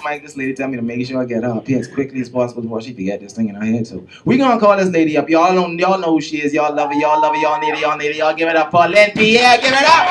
Mike, this lady tell me to make sure I get her up here as quickly as possible before she forget this thing in her head. So we gonna call this lady up. Y'all know who she is. Y'all love her. Y'all love her. Y'all need her. Y'all need her. Y'all give it up for Lynn Pierre. Give it up.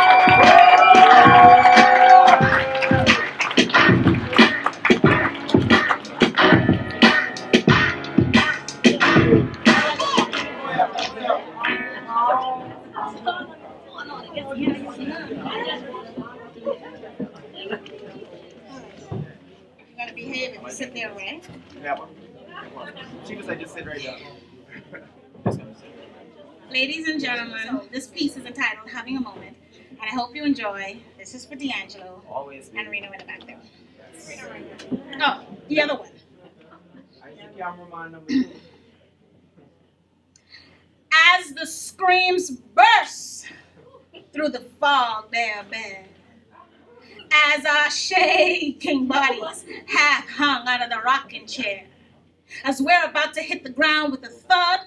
You gotta behave if you sit there, right? Yeah. She was like, just sit right down. Ladies and gentlemen, this piece is entitled Having a Moment, and I hope you enjoy. This is for D'Angelo. Always. And Reno in the back there. Oh, the other one. I think cameraman number 2. As the screams burst through the fog there bed, as our shaking bodies half hung out of the rocking chair, as we're about to hit the ground with a thud,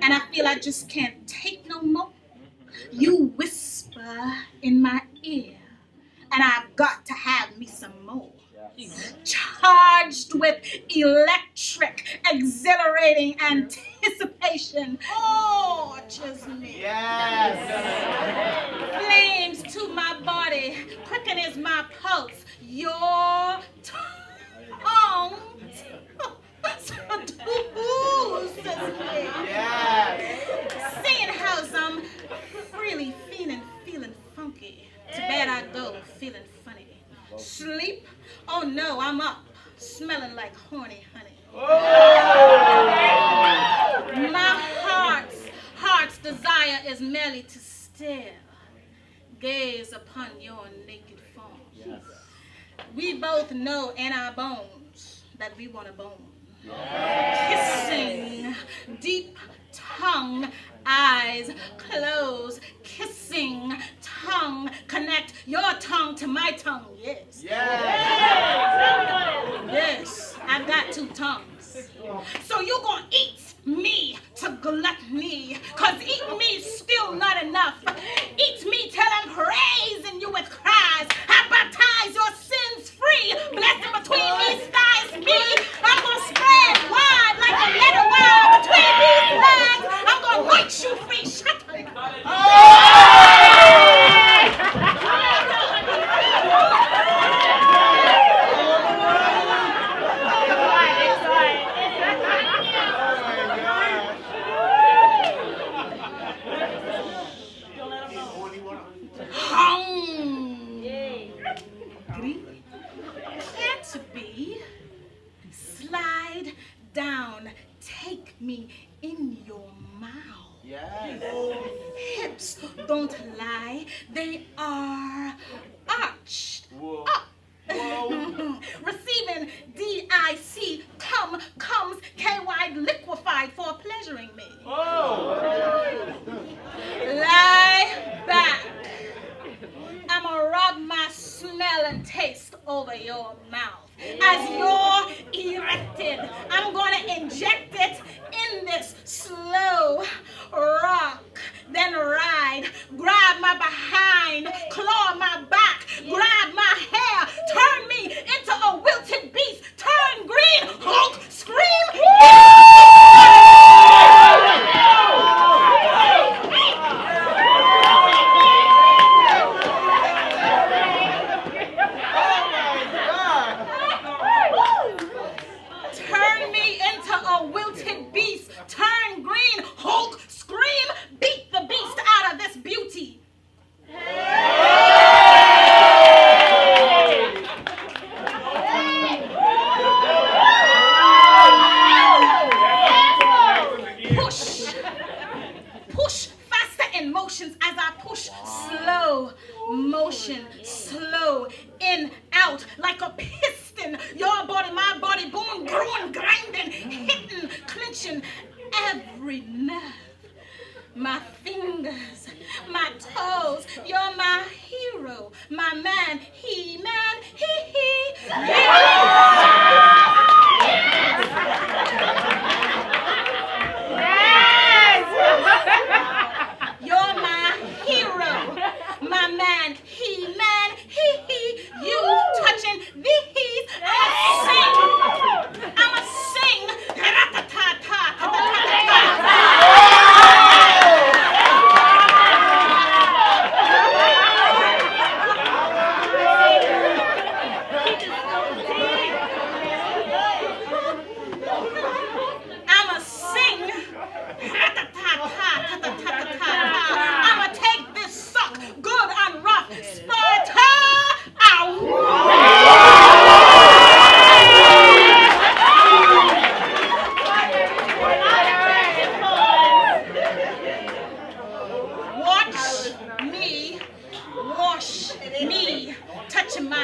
and I feel I just can't take no more, you whisper in my ear, and I've got to have me some more. Charged with electric, exhilarating anticipation. Oh, just me. Yes. Flames to my body, quicken is my pulse. Your tongue seduces me. Yes. Seeing how I'm really feeling funky. To bed I go, feeling funny. Sleep? Oh no, I'm up, smelling like horny honey. My heart's desire is merely to stare, gaze upon your naked form. Yes. We both know in our bones that we want a bone. Yes. Kissing, deep tongue, eyes close, kissing, tongue, connect your tongue to my tongue, yes. Yes, I've got 2 tongues. So you're gonna eat me to gluttony, cause eating me's still not enough. Eat me till I'm praising you with cries. I baptize your sins free, blessing between these thighs me. I'm gonna spread wide like a letter wide between these legs. I'm gonna anoint you free. Shut Can't be. Slide down. Take me in your mouth. Yes. Hips don't lie. They are arched Whoa. up. Receiving DIC comes KY liquefied for pleasuring me. Oh. Lie back. I'ma rub my smell and taste over your mouth. As you're erected, I'm gonna inject it in this slow rock, then ride. Grab my behind, claw my back, grab my hair, turn me into a wilted beast, turn green, Hulk, scream. Turn me into a wilted beast. Turn green. Hulk. Scream. Beat the beast out of this beauty. Push. Push faster in motions as I push. Slow motion. Slow in, out like a piston. Your body, my body, boom, growing, grinding, hitting, clenching every nerve. My fingers, my toes, you're my hero, my man, he-man, he. You're my hero, my man, he-man, he. You touching the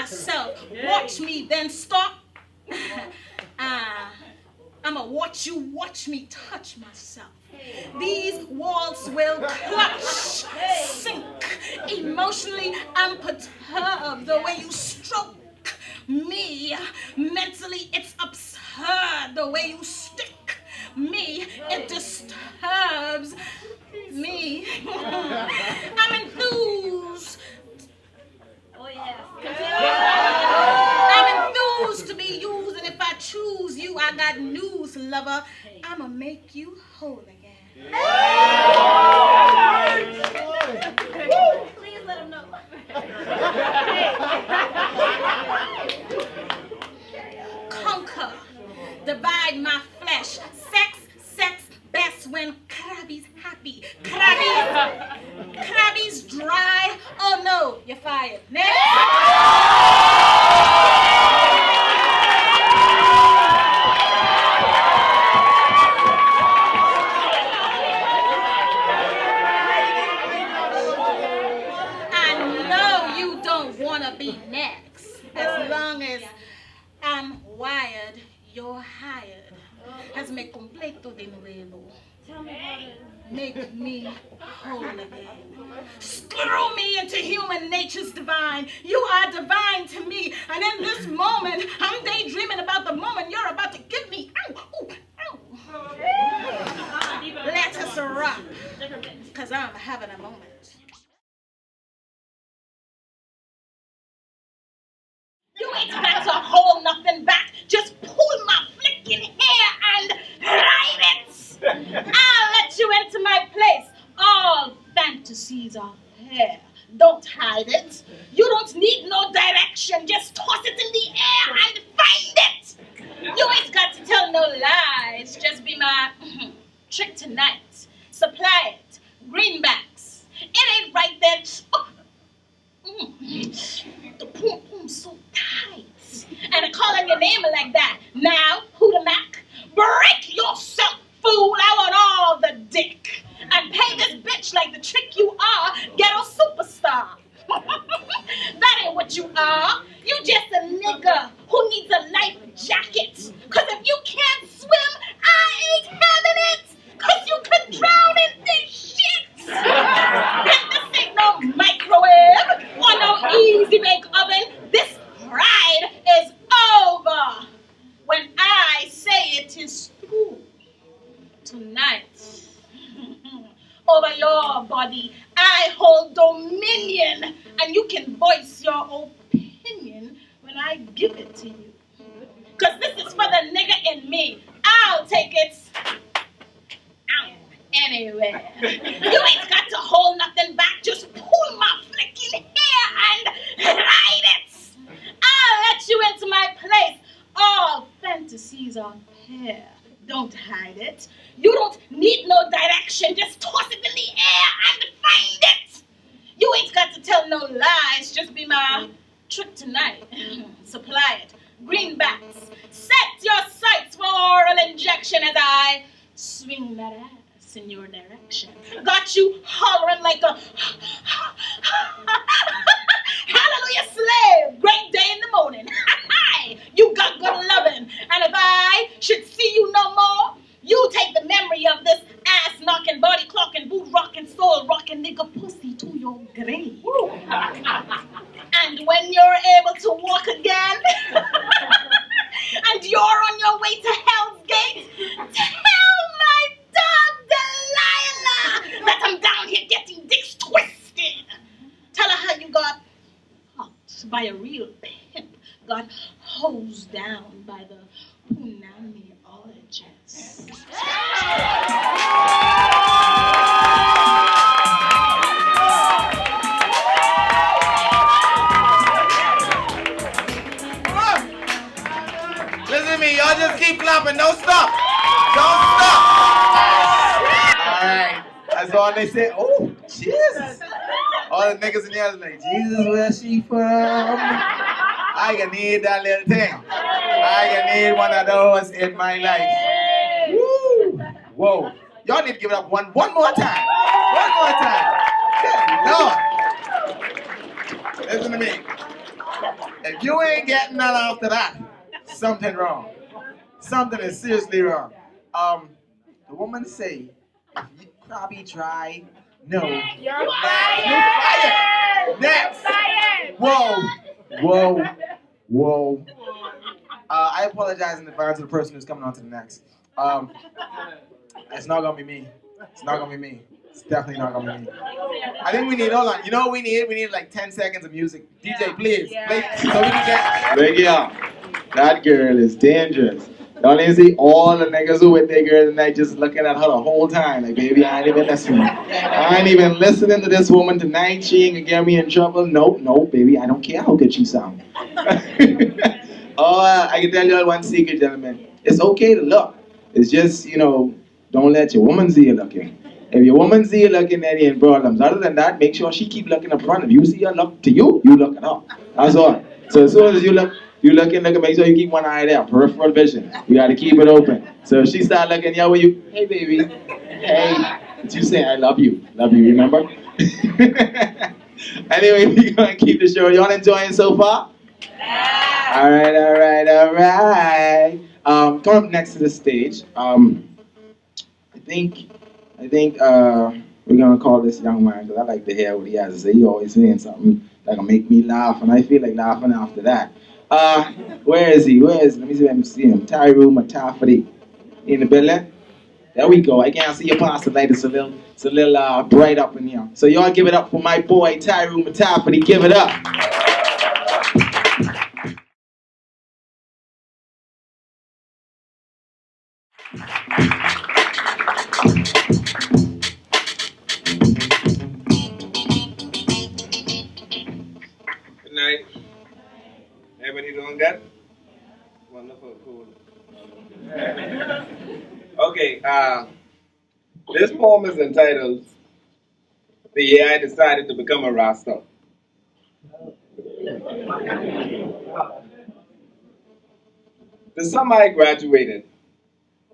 myself. Watch me, then stop. I'ma watch you watch me touch myself. These walls will clutch, sink. Emotionally, I'm perturbed the way you stroke me. Mentally, it's absurd the way you stick me. It disturbs me. I'm enthused. Oh, yes. I'm enthused to be used, and if I choose you, I got news, lover. I'ma make you whole again. Please let him know. Conquer, divide my flesh. Sex, best when Krabby's happy. Krabby's dry. Oh no, you're fired. Next. Be next. As long as I'm wired, you're hired. Hazme completo de nuevo. Make me whole again. Screw me into human nature's divine. You are divine to me. And in this moment, I'm daydreaming about the moment you're about to give me. Ow, ooh, ow. Let us rock. Because I'm having a moment. You ain't got to hold nothing back. Just pull my flicking hair and ride it. I'll let you into my place. All fantasies are here. Don't hide it. You don't need no direction. Just toss it in the air and find it. You ain't got to tell no lies. Just be my trick tonight. Supply it. Greenbacks. It ain't right then. The boom boom so tight. And calling your name like that. Now, who the Mac? Break yourself, fool. I want all the dick. And pay this bitch like the trick you are. Ghetto superstar. That ain't what you are. You just a nigga who needs a life jacket. Cause if you can't swim, I ain't having it. Cause you could drown in this shit. And this ain't no microwave or no easy bake oven. This ride is over. When I say it is through. Tonight, over your body, I hold dominion. And you can voice your opinion when I give it to you. Because this is for the nigga in me. I'll take it anywhere. You ain't got to hold nothing back. Just pull my flicking hair and ride it. I'll let you into my place. All fantasies are here. Don't hide it. You don't need no direction. Just toss it in the air and find it. You ain't got to tell no lies. Just be my trick tonight. Supply it. Greenbacks. Set your sights for oral injection as I swing that ass in your direction. Got you hollering like a hallelujah slave. Great day in the morning. You got good loving. And if I should see you no more, you take the memory of this ass knocking, body clocking, boot rocking, soul rocking nigga pussy to your grave. And when you're able to walk again, and you're on your way to Hell's Gate, tell my dog Delilah that I'm down here getting dicks twisted. Tell her how you got fucked by a real pimp, got hosed down by the punamiologist. Listen to me, y'all just keep clapping. Don't stop. Don't stop. All right. That's all they say. Oh, Jesus. All the niggas in there is like, Jesus, where she from? I can need that little thing. I can need one of those in my life. Woo. Whoa. Y'all need to give it up one more time. One more time. Good Lord. Listen to me. If you ain't getting none after that, something wrong. Something is seriously wrong. The woman say, if you probably try, no. You're Next. You fired. fired. Next. Fired. Whoa. I apologize in advance to the person who's coming on to the next. It's not gonna be me. It's not gonna be me. It's definitely not gonna be me. I think we need, hold on. You know what we need? We need like 10 seconds of music. DJ, please. Play so we can get. Reggie up. That girl is dangerous. Don't you see all the niggas who with their girl tonight just looking at her the whole time? Like, baby, I ain't even listening. I ain't even listening to this woman tonight. She ain't gonna get me in trouble. No, baby, I don't care how good she sounds. I can tell you all one secret, gentlemen. It's okay to look. It's just, don't let your woman see you looking. If your woman see you looking, then you in problems. Other than that, make sure she keep looking up front. If you see her look to you, you look at her. That's all. So as soon as you looking, make sure you keep one eye there, peripheral vision. You gotta keep it open. So if she start looking, yo, hey baby, hey, what you say? I love you, remember? Anyway, we gonna keep the show. Y'all enjoying so far? Yeah. All right. Come up next to the stage. I think we're gonna call this young man because I like to hear what he has to say. He always saying something that can make me laugh, and I feel like laughing after that. Where is he? Let me see if I can see him. Tyrone Matafati in the building. There we go. I can't see your past the light. It's a little bright up in here. So y'all give it up for my boy Tyrone Matafati. Give it up. Good night. Everybody doing good? Wonderful, cool. Okay, this poem is entitled The Year I Decided to Become a Rasta. The summer I graduated,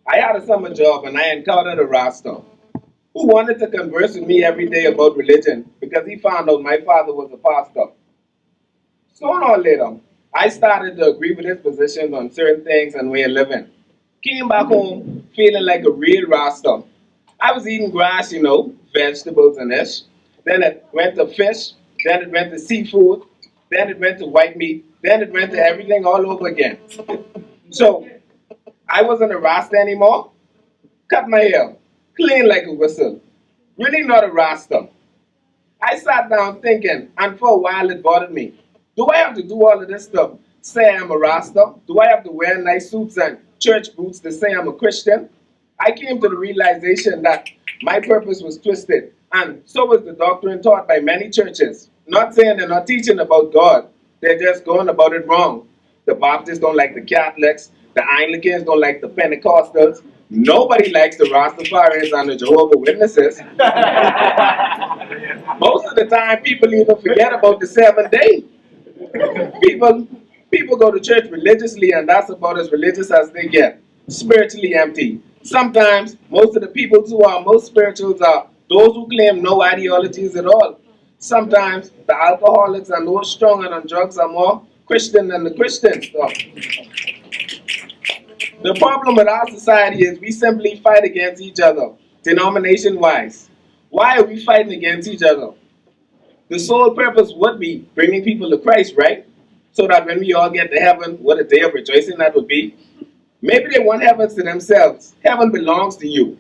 I had a summer job and I encountered a Rasta who wanted to converse with me every day about religion because he found out my father was a pastor. Sooner or later, I started to agree with his positions on certain things and way of living. Came back home feeling like a real Rasta. I was eating grass, vegetables and ish. Then it went to fish. Then it went to seafood. Then it went to white meat. Then it went to everything all over again. So I wasn't a Rasta anymore. Cut my hair. Clean like a whistle. Really not a Rasta. I sat down thinking, and for a while it bothered me. Do I have to do all of this stuff? Say I'm a Rasta? Do I have to wear nice suits and church boots to say I'm a Christian? I came to the realization that my purpose was twisted, and so was the doctrine taught by many churches. Not saying they're not teaching about God, they're just going about it wrong. The Baptists don't like the Catholics, the Anglicans don't like the Pentecostals, nobody likes the Rastafarians and the Jehovah's Witnesses. Most of the time, people even forget about the seventh day. People go to church religiously, and that's about as religious as they get. Spiritually empty. Sometimes, most of the people who are most spirituals are those who claim no ideologies at all. Sometimes, the alcoholics and those strong and on drugs are more Christian than the Christians. So, the problem with our society is we simply fight against each other, denomination-wise. Why are we fighting against each other? The sole purpose would be bringing people to Christ, right? So that when we all get to heaven, what a day of rejoicing that would be. Maybe they want heaven to themselves. Heaven belongs to you.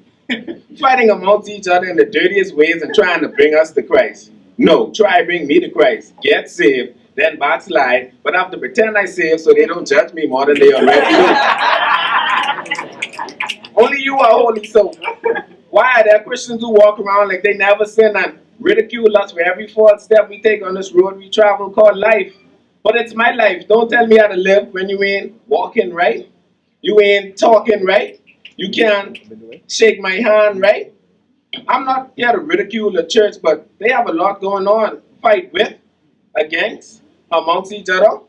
Fighting amongst each other in the dirtiest ways and trying to bring us to Christ. No, try bring me to Christ. Get saved, then backslide, but I have to pretend I saved so they don't judge me more than they already do. Only you are holy, so why are there Christians who walk around like they never sin and ridicule us for every false step we take on this road we travel called life? But it's my life. Don't tell me how to live when you ain't walking right. You ain't talking right. You can't shake my hand right. I'm not here to ridicule the church, but they have a lot going on. Fight with, against, amongst each other.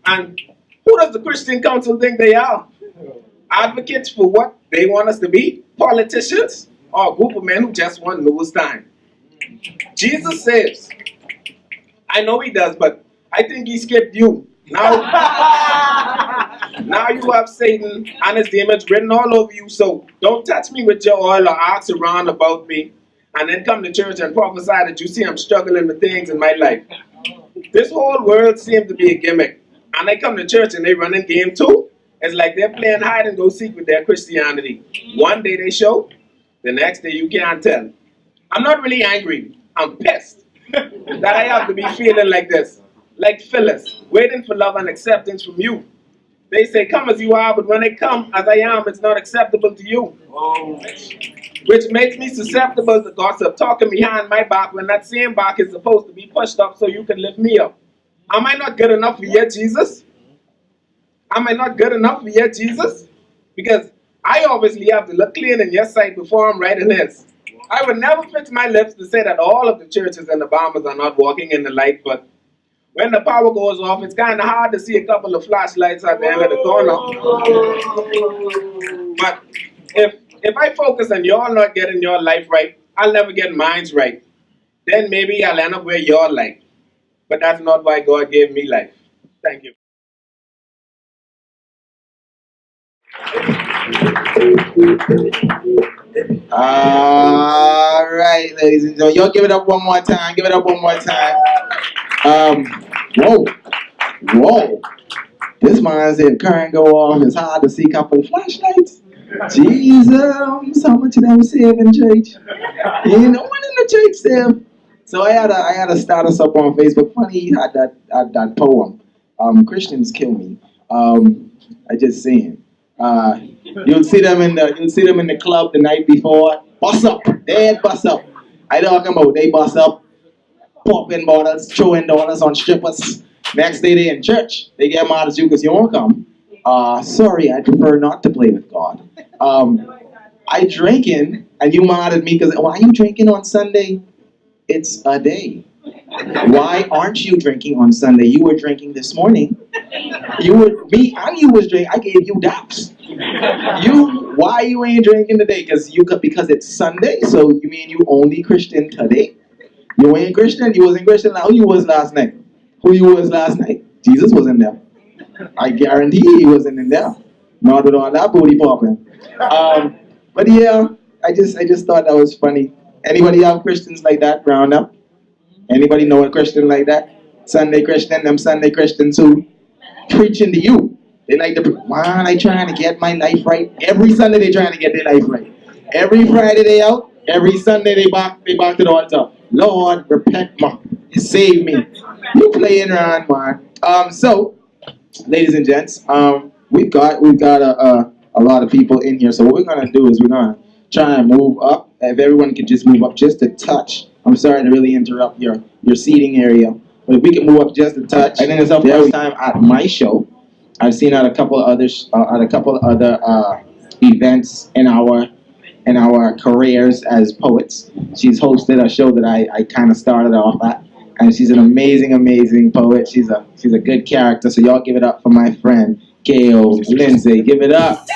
And who does the Christian Council think they are? Advocates for what they want us to be? Politicians? Or a group of men who just want nose time? Jesus says, I know he does, but I think he skipped you. Now, now you have Satan and his demons written all over you, so don't touch me with your oil or ask around about me, and then come to church and prophesy that you see I'm struggling with things in my life. This whole world seems to be a gimmick, and they come to church and they run in game too. It's like they're playing hide and go seek with their Christianity. One day they show, the next day you can't tell. I'm not really angry. I'm pissed that I have to be feeling like this. Like Phyllis, waiting for love and acceptance from you. They say, come as you are, but when they come as I am, it's not acceptable to you. Which makes me susceptible to gossip, talking behind my back when that same back is supposed to be pushed up so you can lift me up. Am I not good enough for you, Jesus? Am I not good enough for you, Jesus? Because I obviously have to look clean in your sight before I'm right in his. I would never fix my lips to say that all of the churches and the Bahamas are not walking in the light, but when the power goes off, it's kind of hard to see a couple of flashlights at the end of the corner. But if I focus on y'all not getting your life right, I'll never get mine's right. Then maybe I'll end up where you're like. But that's not why God gave me life. Thank you. All right, ladies and gentlemen. Y'all give it up one more time. Give it up one more time. Whoa. Whoa. This man said current go off. It's hard to see a couple of flashlights. Jesus, how much of them saved in church? Ain't no one in the church saved. So I had a status up on Facebook. Funny, he had that poem. Christians kill me. I just saying. You'll see them in the club the night before. Bust up, dead bust up. I talking about they bust up, popping bottles, throwing dollars on strippers. Next day they in church. They get mad at you because you won't come. Sorry, I prefer not to play with God. I drinking and you mad at me because why are you drinking on Sunday? It's a day. Why aren't you drinking on Sunday? You were drinking this morning. You was drinking. I gave you daps. Why you ain't drinking today? Because it's Sunday. So you mean you only Christian today? You ain't Christian. You wasn't Christian. Who you was last night? Who you was last night? Jesus wasn't there. I guarantee he wasn't in there. Not with all that booty popping. But yeah, I just thought that was funny. Anybody have Christians like that round up? Anybody know a Christian like that? Sunday Christian, them Sunday Christians who preaching to you. They like to, man, I trying to get my life right. Every Sunday they trying to get their life right. Every Friday they out. Every Sunday they back to the altar. Lord, repent me. Save me. You playing around, man. So, ladies and gents, we've got a lot of people in here. So what we're gonna do is we're gonna try and move up. If everyone could just move up just a touch. I'm sorry to really interrupt your seating area, but if we can move up just a touch. And then it's the first time at my show. I've seen at a couple of other events in our careers as poets. She's hosted a show that I kind of started off at, and she's an amazing poet. She's a good character. So y'all give it up for my friend K.O. Lindsay. Give it up.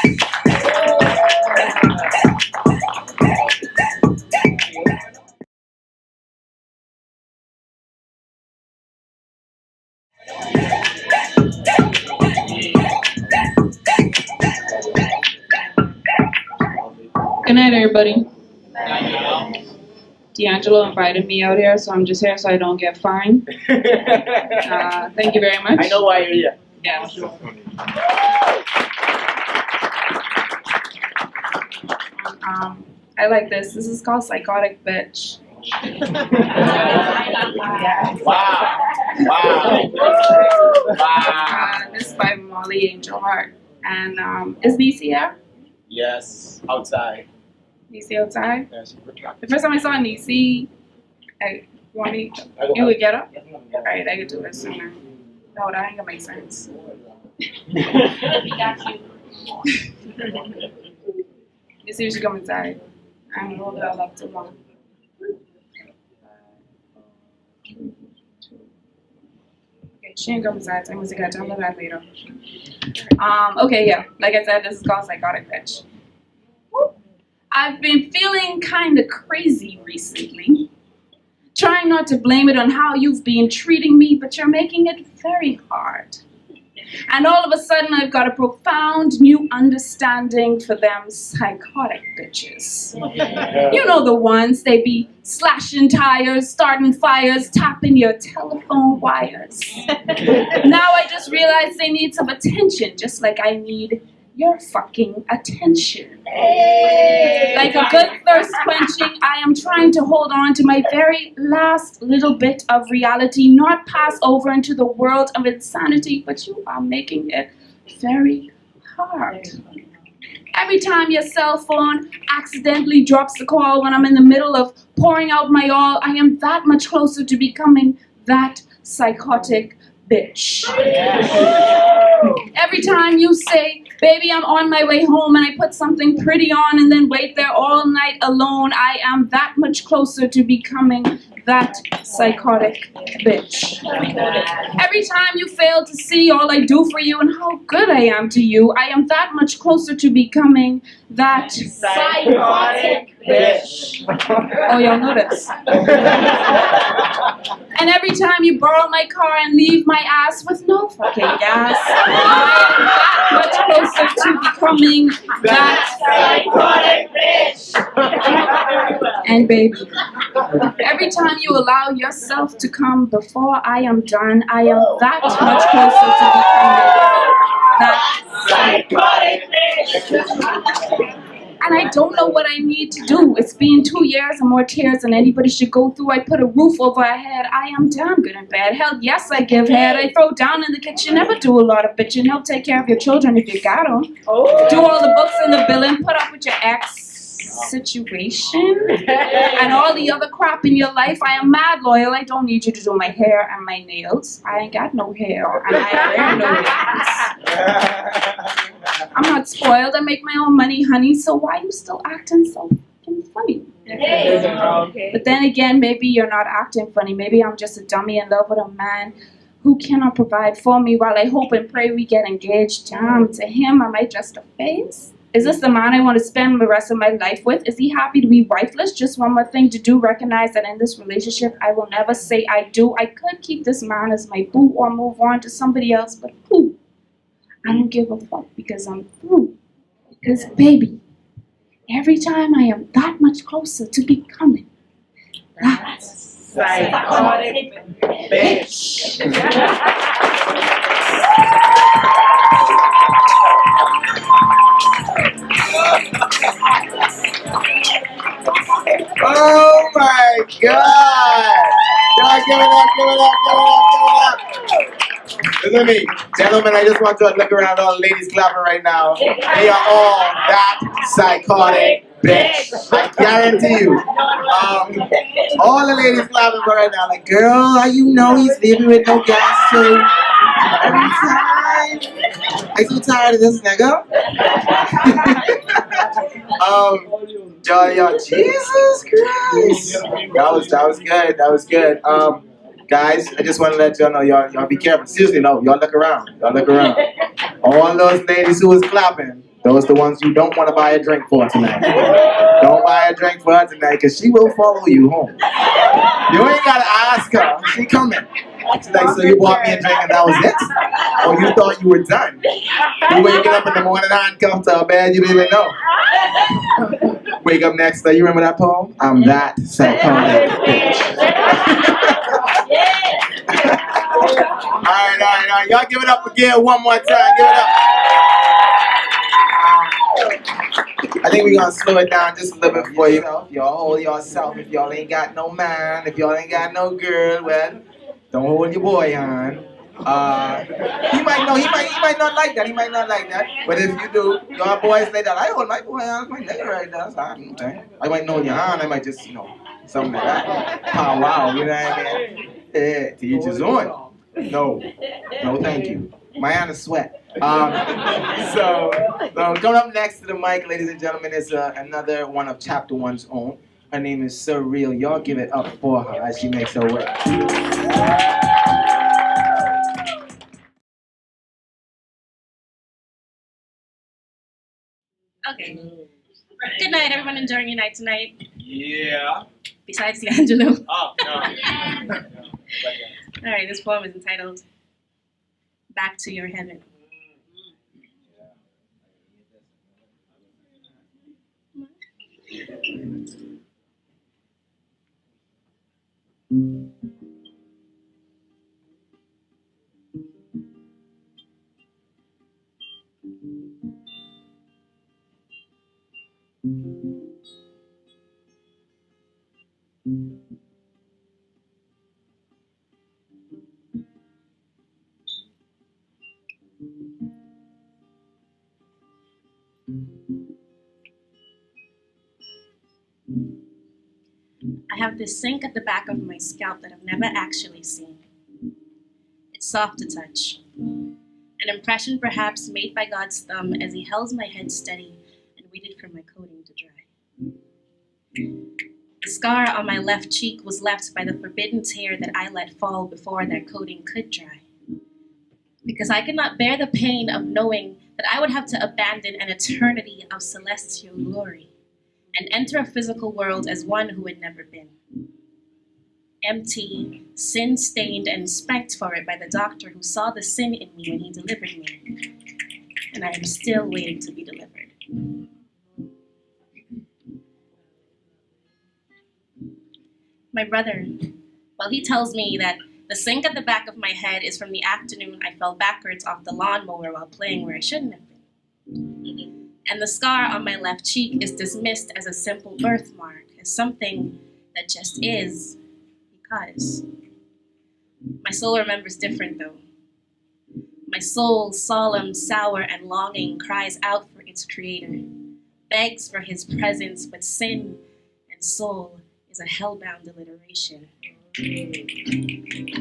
Good night, everybody. D'Angelo invited me out here, so I'm just here so I don't get fined. Thank you very much. I know why you're here. Yes. I like this. This is called Psychotic Bitch. Wow. This is by Molly Angel Hart. And is Niecy here? Yes, outside. Niecy outside? Yes. The first time I saw Niecy, you would get up? Alright, I could do this sooner. No, that ain't gonna make sense. You see if she come inside. I'm gonna hold it all up too long. Okay, she ain't come inside, so I'm gonna tell her that later. Okay, yeah. Like I said, this is called Psychotic Bitch. I've been feeling kind of crazy recently. trying not to blame it on how you've been treating me, but you're making it very hard. And all of a sudden, I've got a profound new understanding for them psychotic bitches. You know the ones, they be slashing tires, starting fires, tapping your telephone wires. Now I just realized they need some attention, just like I need your fucking attention. Like a good thirst quenching, I am trying to hold on to my very last little bit of reality, not pass over into the world of insanity, but you are making it very hard. Every time your cell phone accidentally drops the call when I'm in the middle of pouring out my all, I am that much closer to becoming that psychotic bitch. Every time you say, baby, I'm on my way home, and I put something pretty on and then wait there all night alone, I am that much closer to becoming that psychotic bitch. Every time you fail to see all I do for you and how good I am to you, I am that much closer to becoming that psychotic bitch. Oh, y'all know this. And every time you borrow my car and leave my ass with no fucking gas, I am that much closer to becoming that psychotic bitch. And baby, every time you allow yourself to come before I am done, I am that much closer to becoming that psychotic bitch. And I don't know what I need to do. It's been 2 years and more tears than anybody should go through. I put a roof over our head. I am damn good in bed. Hell, yes, I give head. I throw down in the kitchen. Never do a lot of bitching. Help take care of your children if you got them. Do all the books and the billing. Put up with your ex situation and all the other crap in your life. I am mad loyal. I don't need you to do my hair and my nails. I ain't got no hair and I wear no nails. I'm not spoiled. I make my own money, honey, so why are you still acting so fucking funny? But then again, maybe you're not acting funny. Maybe I'm just a dummy in love with a man who cannot provide for me while I hope and pray we get engaged. Damn, to him, am I just a face? Is this the man I want to spend the rest of my life with? Is he happy to be wifeless? Just one more thing to do. Recognize that in this relationship, I will never say I do. I could keep this man as my boo or move on to somebody else, but who? I don't give a fuck because I'm through. Because, baby, every time I am that much closer to becoming that psychotic bitch. Oh my God! Y'all give it up, give it up, give it up, give it up. Listen to me, gentlemen, I just want to look around all the ladies clapping right now. They are all that psychotic bitch. I guarantee you. All the ladies clapping right now, like, girl, how you know he's living with no gas too? Every time. I'm so tired of this nigga. Y'all, Jesus Christ. That was good. That was good. Guys, I just want to let y'all know, y'all be careful. Seriously, no, y'all look around. Y'all look around. All those ladies who was clapping, those the ones you don't want to buy a drink for tonight. Don't buy a drink for her tonight, because she will follow you home. You ain't got to ask her. She coming. She's like, so you bought me a drink and that was it? Or you thought you were done? You waking up in the morning handcuffed to her bed, you didn't even know. Wake up next day, you remember that poem? I'm that psychotic bitch. All right. Y'all give it up again one more time. Give it up. I think we're going to slow it down just a little bit for you. If y'all hold yourself, if y'all ain't got no man, if y'all ain't got no girl, well, don't hold your boy on. He might not like that. He might not like that. But if you do, your boys like that. I hold my boy on my nigga right now. So I might know your hand. I might just, something like that. Pow wow, you know what I mean? Yeah, to each his own. No, thank you. My hand is sweat. So coming up next to the mic, ladies and gentlemen, is another one of Chapter 1's own. Her name is Surreal. Y'all give it up for her as she makes her way. Okay. Good night, everyone enjoying your night tonight. Yeah. besides D'Angelo. Oh, no. All right, this poem is entitled Back to Your Heaven. I have this sink at the back of my scalp that I've never actually seen. It's soft to touch. An impression perhaps made by God's thumb as he held my head steady and waited for my coating to dry. The scar on my left cheek was left by the forbidden tear that I let fall before that coating could dry. Because I could not bear the pain of knowing that I would have to abandon an eternity of celestial glory and enter a physical world as one who had never been. Empty, sin-stained, and spanked for it by the doctor who saw the sin in me when he delivered me. And I am still waiting to be delivered. My brother, well, he tells me that the sink at the back of my head is from the afternoon I fell backwards off the lawnmower while playing where I shouldn't have been. And the scar on my left cheek is dismissed as a simple birthmark, as something that just is, because. My soul remembers different, though. My soul, solemn, sour, and longing, cries out for its creator, begs for his presence, but sin and soul is a hellbound alliteration.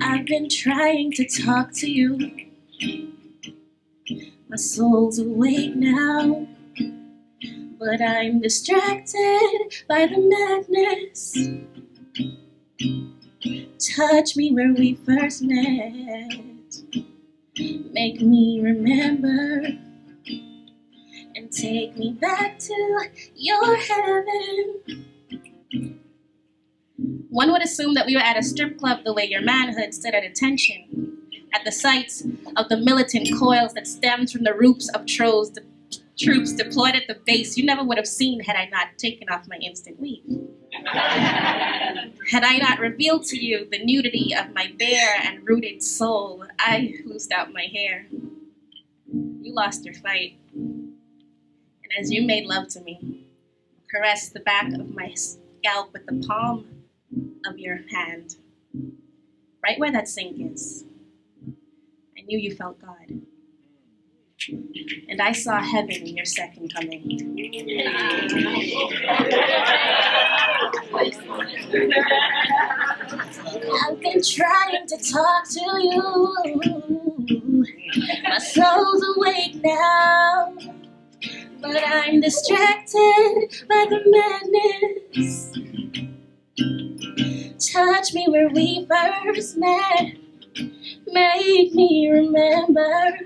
I've been trying to talk to you. My soul's awake now, but I'm distracted by the madness. Touch me where we first met. Make me remember and take me back to your heaven. One would assume that we were at a strip club the way your manhood stood at attention, at the sight of the militant coils that stemmed from the roofs of troops deployed at the base. You never would have seen had I not taken off my instant weave. Had I not revealed to you the nudity of my bare and rooted soul, I loosed out my hair. You lost your fight. And as you made love to me, caressed the back of my scalp with the palm of your hand, right where that sink is, I knew you felt God. And I saw heaven in your second coming. I've been trying to talk to you. My soul's awake now, but I'm distracted by the madness. Touch me where we first met. Make me remember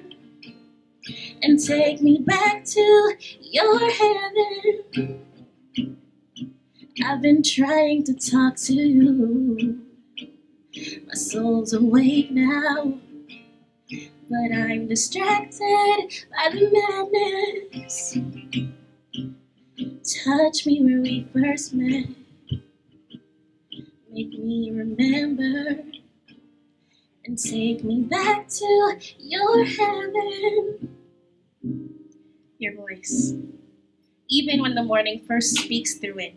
and take me back to your heaven. I've been trying to talk to you. My soul's awake now, but I'm distracted by the madness. Touch me where we first met. Make me remember and take me back to your heaven. Your voice, even when the morning first speaks through it,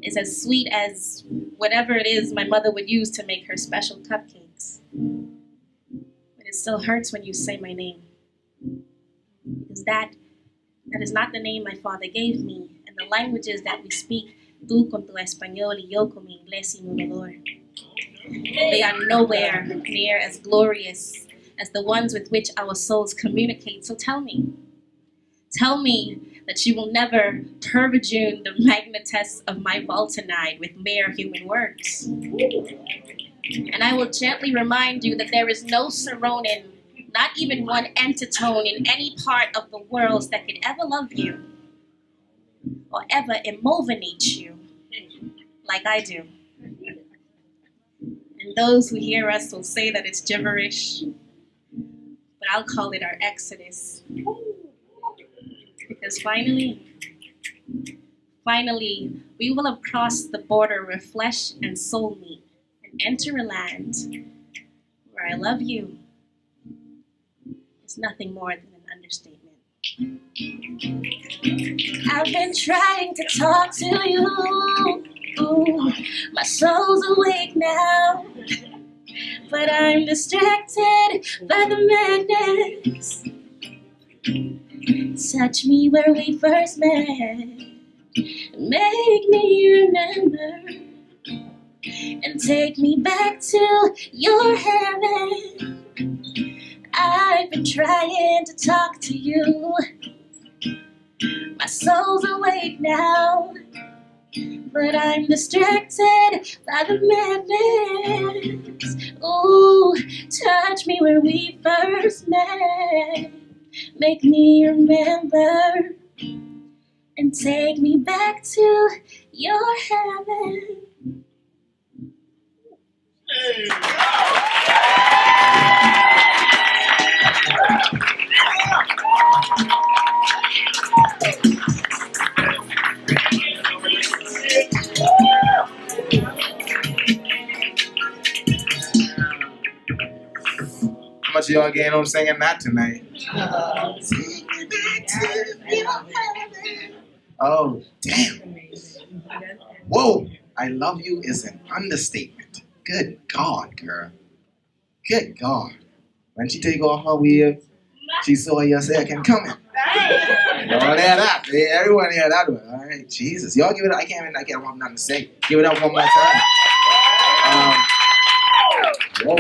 is as sweet as whatever it is my mother would use to make her special cupcakes. But it still hurts when you say my name, because that is not the name my father gave me, and the languages that we speak, tú con tu español y yo con mi inglés y mi dolor, they are nowhere near as glorious as the ones with which our souls communicate. So tell me that you will never pervadune the magnetess of my vulcanide with mere human words. And I will gently remind you that there is no seronin, not even one entitone in any part of the world that could ever love you or ever emulsionate you like I do. And those who hear us will say that it's gibberish, but I'll call it our exodus. Because finally, we will have crossed the border where flesh and soul meet and enter a land where I love you is nothing more than an understatement. I've been trying to talk to you. Ooh, my soul's awake now, but I'm distracted by the madness. Touch me where we first met. Make me remember and take me back to your heaven. I've been trying to talk to you. My soul's awake now, but I'm distracted by the madness. Ooh, touch me where we first met. Make me remember and take me back to your heaven. How much of y'all getting on singing that tonight? Oh, damn. Whoa, I love you is an understatement. Good God, girl. Good God. When she take off her wig, she saw your second coming. Y'all hear that? Everyone hear that one. All right, Jesus. Y'all give it up. I can't have nothing to say. Give it up one more time. Whoa.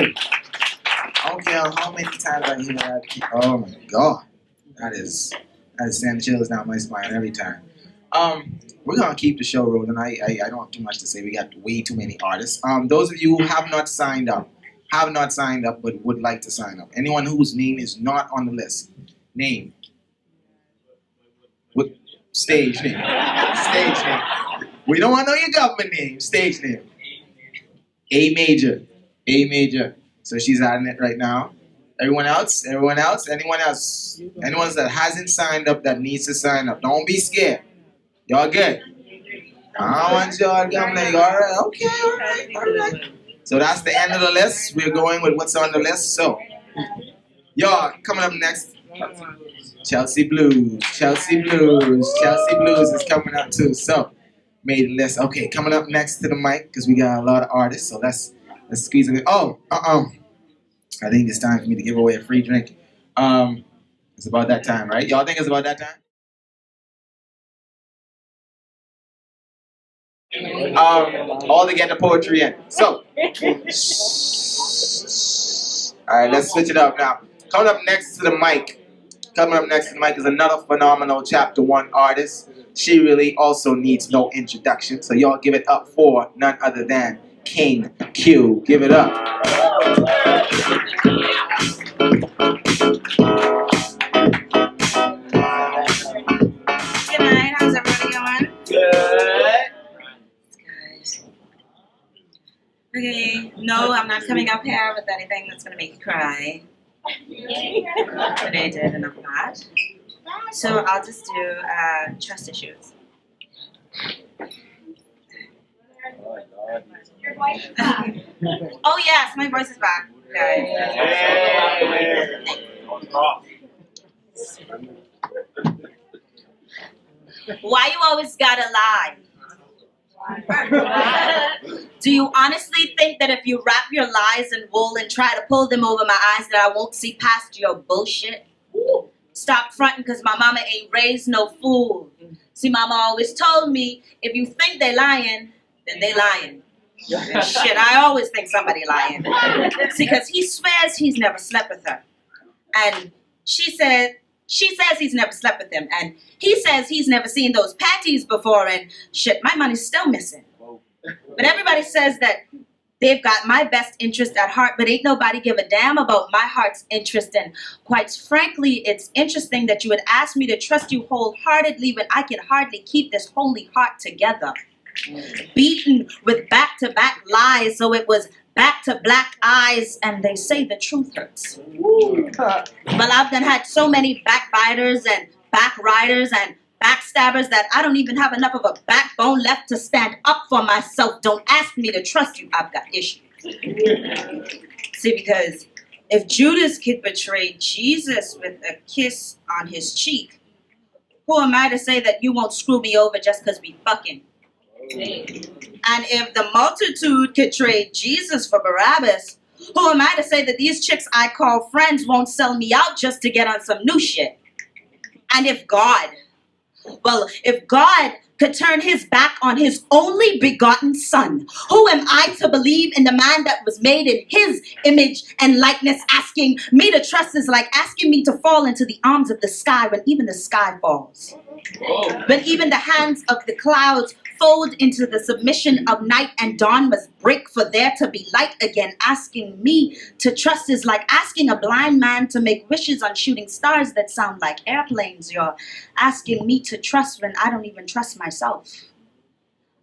I don't care how many times I hear that. Oh my God. That sending chills down my spine every time. We're gonna keep the show rolling. I don't have too much to say. We got way too many artists. Those of you who have not signed up but would like to sign up. Anyone whose name is not on the list. Name. What stage name? Stage name. We don't want to know your government name. Stage name. A major. A major. So she's adding it right now. Everyone else? Anyone else that hasn't signed up that needs to sign up. Don't be scared. Y'all good? I don't want y'all to come like, all right, okay, all right. So that's the end of the list. We're going with what's on the list. So, y'all, coming up next, Chelsea Blues. Chelsea Blues is coming up too. So, made the list. Okay, coming up next to the mic, because we got a lot of artists, so let's squeeze in. Oh, I think it's time for me to give away a free drink. It's about that time, right? Y'all think it's about that time? All to get the poetry in. So, all right, let's switch it up now. Coming up next to the mic is another phenomenal Chapter 1 artist. She really also needs no introduction. So y'all give it up for none other than King Q. Give it up. Good night. How's everybody going? Good. Okay. No, I'm not coming up here with anything that's gonna make you cry. But I did, and I'm not. So I'll just do trust issues. Oh yes, my voice is back, guys. Why you always gotta lie? Do you honestly think that if you wrap your lies in wool and try to pull them over my eyes that I won't see past your bullshit? Stop fronting because my mama ain't raised no fool. See, mama always told me, if you think they lying, then they lying. And shit, I always think somebody lying. See, because he swears he's never slept with her. And she says he's never slept with him. And he says he's never seen those panties before. And shit, my money's still missing. But everybody says that they've got my best interest at heart, but ain't nobody give a damn about my heart's interest. And quite frankly, it's interesting that you would ask me to trust you wholeheartedly when I can hardly keep this holy heart together. beaten with back-to-back lies, so it was back to black eyes, and they say the truth hurts. Well, I've done had so many backbiters and backriders and backstabbers that I don't even have enough of a backbone left to stand up for myself. Don't ask me to trust you. I've got issues. See, because if Judas could betray Jesus with a kiss on his cheek, who am I to say that you won't screw me over just because we fucking? And if the multitude could trade Jesus for Barabbas, who am I to say that these chicks I call friends won't sell me out just to get on some new shit? And if God could turn his back on his only begotten son, who am I to believe in the man that was made in his image and likeness? Asking me to trust is like asking me to fall into the arms of the sky when even the sky falls. When even the hands of the clouds fold into the submission of night and dawn must break for there to be light again. Asking me to trust is like asking a blind man to make wishes on shooting stars that sound like airplanes. You're asking me to trust when I don't even trust myself.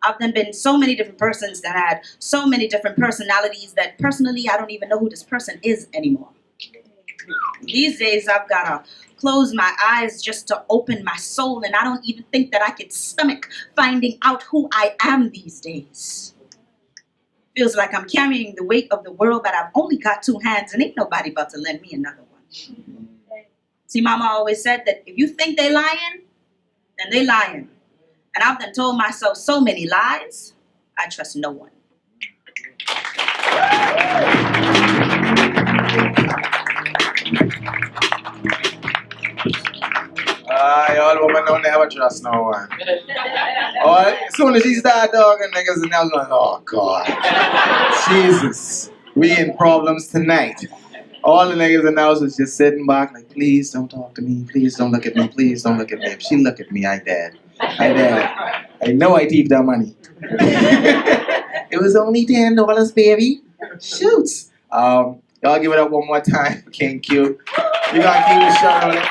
I've then been so many different persons that had so many different personalities that personally I don't even know who this person is anymore. These days I've got to close my eyes just to open my soul, and I don't even think that I could stomach finding out who I am these days. Feels like I'm carrying the weight of the world, but I've only got two hands and ain't nobody about to lend me another one. See, Mama always said that if you think they lying, then they lying. And I've done told myself so many lies, I trust no one. All women don't never trust no one. As soon as she start talking, niggas and I'm like, oh God. Jesus. We in problems tonight. All the niggas in the house was just sitting back like, please don't talk to me. Please don't look at me. Please don't look at me. If she look at me, I dead. I know I thieved that money. It was only $10, baby. Shoots. Y'all give it up one more time for King Q. You gotta keep the show on it.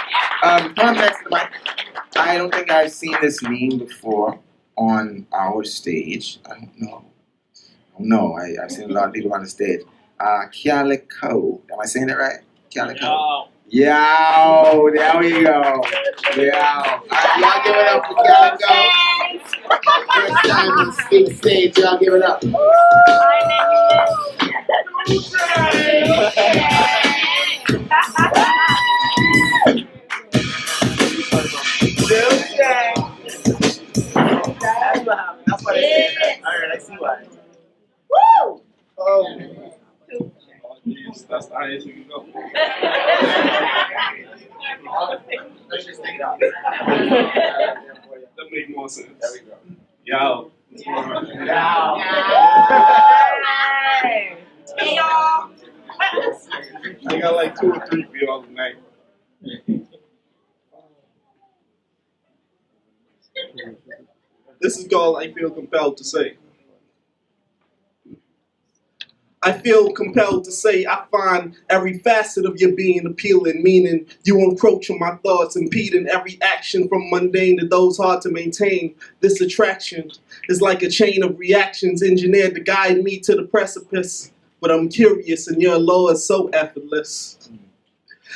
Come next to the mic. I don't think I've seen this meme before on our stage. I don't know. No, I've seen a lot of people on the stage. Calico. Am I saying that right? Calico. Yo, there we go. Yo. Y'all give it up for Calico. First time on the stage, y'all give it up. That's what I said. Alright, I see why. Woo! Oh, geez, that's the highest you can go. Let's just take it out. That makes more sense. There we go. Yo. Hey, y'all. I got like 2 or 3 for y'all tonight. This is all I feel compelled to say. I feel compelled to say I find every facet of your being appealing, meaning you encroach on my thoughts, impeding every action from mundane to those hard to maintain. This attraction is like a chain of reactions engineered to guide me to the precipice. But I'm curious and your law is so effortless.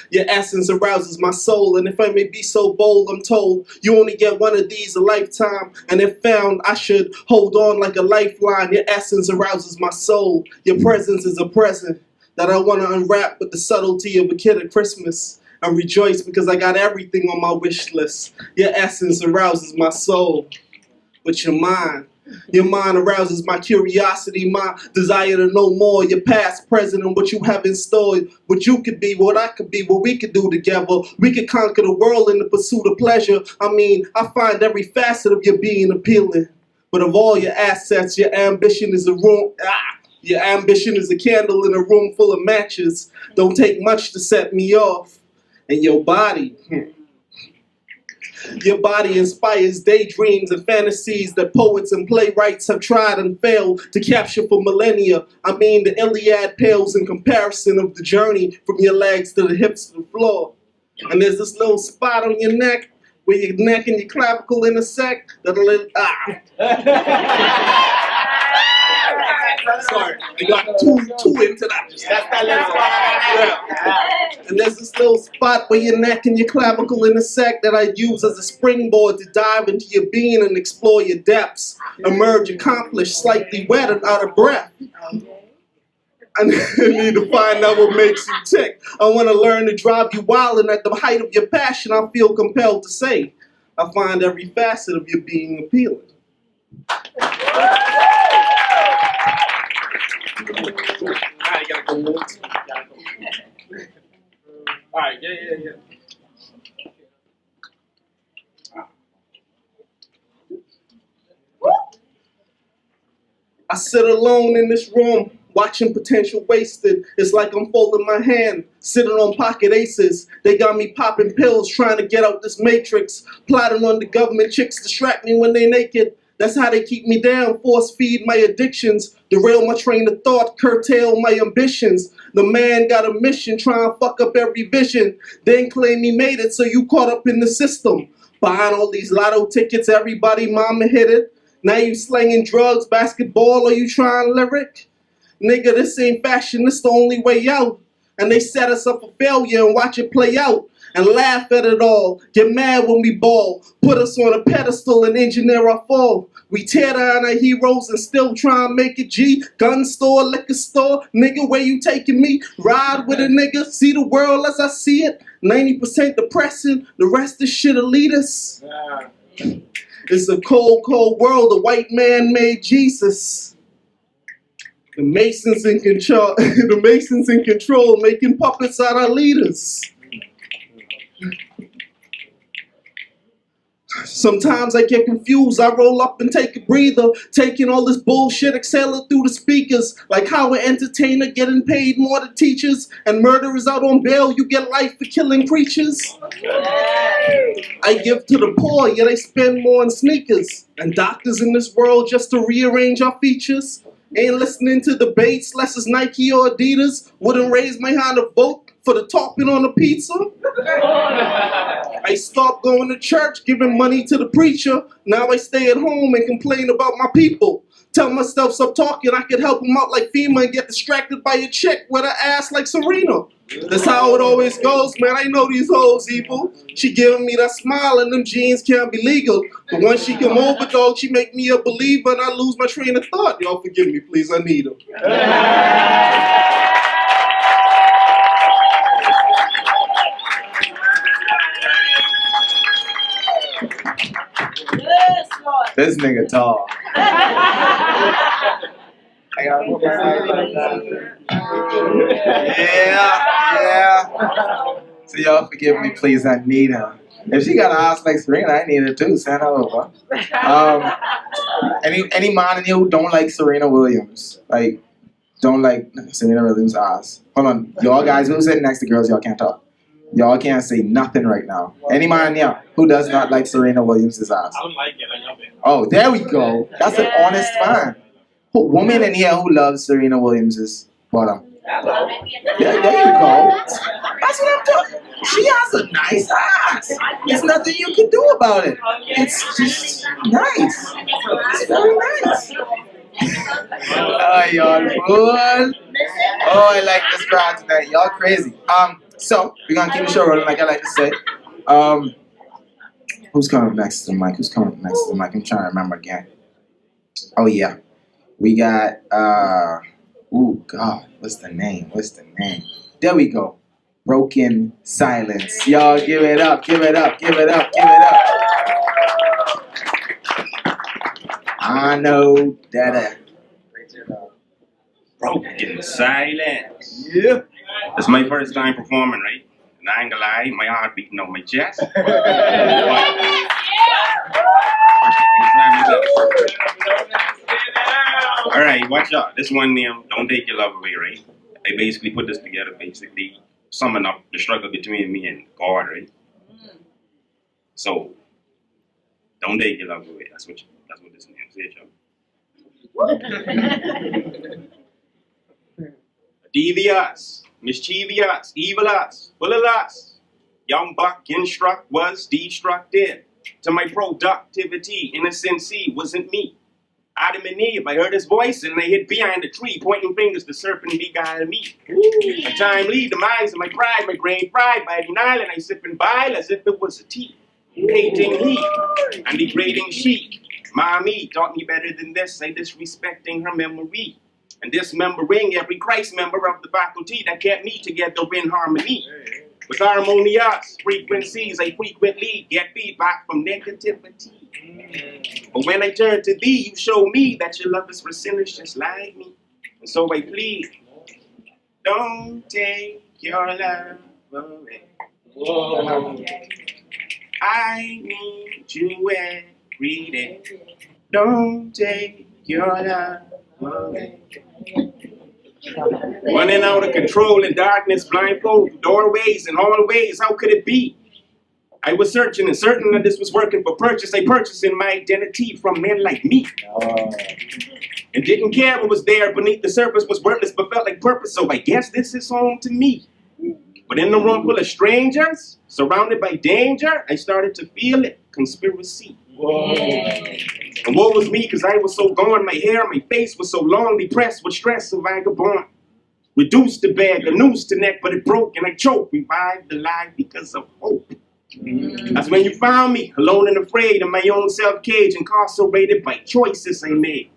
Your essence arouses my soul, and if I may be so bold, I'm told you only get one of these a lifetime, and if found, I should hold on like a lifeline. Your essence arouses my soul. Your presence is a present that I want to unwrap with the subtlety of a kid at Christmas and rejoice because I got everything on my wish list. Your essence arouses my soul, but your mind. Your mind arouses my curiosity, my desire to know more, your past, present, and what you have in store. What you could be, what I could be, what we could do together. We could conquer the world in the pursuit of pleasure. I mean, I find every facet of your being appealing. But of all your assets, your ambition is your ambition is a candle in a room full of matches. Don't take much to set me off. And your body... Your body inspires daydreams and fantasies that poets and playwrights have tried and failed to capture for millennia. I mean, the Iliad pales in comparison of the journey from your legs to the hips to the floor. And there's this little spot on your neck where your neck and your clavicle intersect. Sorry, I got too into that. Yeah. And there's this little spot where your neck and your clavicle intersect that I use as a springboard to dive into your being and explore your depths. Emerge accomplished, slightly wet and out of breath. I need to find out what makes you tick. I want to learn to drive you wild, and at the height of your passion, I feel compelled to say, I find every facet of your being appealing. Alright, yeah. I sit alone in this room, watching potential wasted. It's like I'm folding my hand, sitting on pocket aces. They got me popping pills, trying to get out this matrix. Plotting on the government chicks, distract me when they naked. That's how they keep me down, force feed my addictions, derail my train of thought, curtail my ambitions. The man got a mission, try and fuck up every vision, then claim he made it, so you caught up in the system. Buying all these lotto tickets, everybody mama hit it. Now you slanging drugs, basketball, or you trying lyric? Nigga, this ain't fashion, this the only way out. And they set us up for failure and watch it play out. And laugh at it all, get mad when we ball, put us on a pedestal and engineer our fall. We tear down our heroes and still try and make it G. Gun store, liquor store, nigga, where you taking me? Ride with a nigga, see the world as I see it. 90% depressing, the rest is shit elitist. It's a cold, cold world, the white man made Jesus. The Masons in control, the Masons in control, making puppets out of leaders. Sometimes I get confused, I roll up and take a breather, taking all this bullshit, exhale it through the speakers, like how an entertainer getting paid more than teachers, and murderers out on bail, you get life for killing preachers. I give to the poor, yet I spend more on sneakers, and doctors in this world just to rearrange our features. Ain't listening to debates, less is Nike or Adidas, wouldn't raise my hand to vote for the topping on the pizza. I stopped going to church, giving money to the preacher. Now I stay at home and complain about my people. Tell myself stop talking, I could help them out like FEMA and get distracted by a chick with an ass like Serena. That's how it always goes, man. I know these hoes evil. She giving me that smile and them jeans can't be legal. But once she come over, dog, she make me a believer and I lose my train of thought. Y'all forgive me, please, I need them. This nigga tall. Yeah. So y'all forgive me, please. I need her. If she got an ass like Serena, I need her too. Send her over. Any man in here who don't like Serena Williams, like don't like Serena Williams' ass. Hold on, y'all guys who sitting next to girls, y'all can't talk. Y'all can't say nothing right now. Any man here who does not like Serena Williams' ass? I don't like it. I love it. Oh, there we go. That's an honest man. Woman in here who loves Serena Williams' bottom. Yeah, there you go. That's what I'm talking. She has a nice ass. There's nothing you can do about it. It's just nice. It's very nice. Oh, y'all fool. Oh, I like this crowd tonight. Y'all crazy. So we're gonna keep the show rolling, like I like to say. Who's coming next to the mic? Who's coming next to the mic? I'm trying to remember again. Oh yeah, we got. Oh God, what's the name? There we go. Broken Silence. Y'all give it up. Give it up. Give it up. Give it up. I know that. Broken Silence. Yeah. It's my first time performing, right? And I ain't gonna lie, my heart beating on my chest. Alright, watch out. This one name, Don't Take Your Love Away, right? I basically put this together, basically summing up the struggle between me and God, right? So, don't take your love away. That's what this name says, y'all. Devious, mischievous, evil us, full of lust, Young buck instruct was destructive to my productivity. Innocency wasn't me. Adam and Eve, I heard his voice and they hid behind the tree, pointing fingers. The serpent beguiled me. A timely demise of my pride, my grain fried by denial, and I sip and bile as if it was a tea. Hating heat and degrading she. Mommy taught me better than this, I disrespecting her memory. And dismembering every Christ member of the faculty that kept me together in harmony. With harmonious frequencies, I frequently get feedback from negativity. But when I turn to thee, you show me that your love is for sinners just like me. And so I plead, don't take your love away. Whoa. I need you every day. Don't take your love away. Running out of control in darkness, blindfold, doorways and hallways, how could it be? I was searching and certain that this was working for purchase. I purchased in my identity from men like me. And didn't care what was there beneath the surface was worthless but felt like purpose. So I guess this is home to me. But in the room full of strangers, surrounded by danger, I started to feel it. Conspiracy. Whoa. And woe was me because I was so gone. My hair, my face was so long, depressed with stress, a vagabond. Reduced to bed, a noose to neck, but it broke and I choked. Revived alive because of hope. That's when you found me, alone and afraid in my own self-cage, incarcerated by choices I made.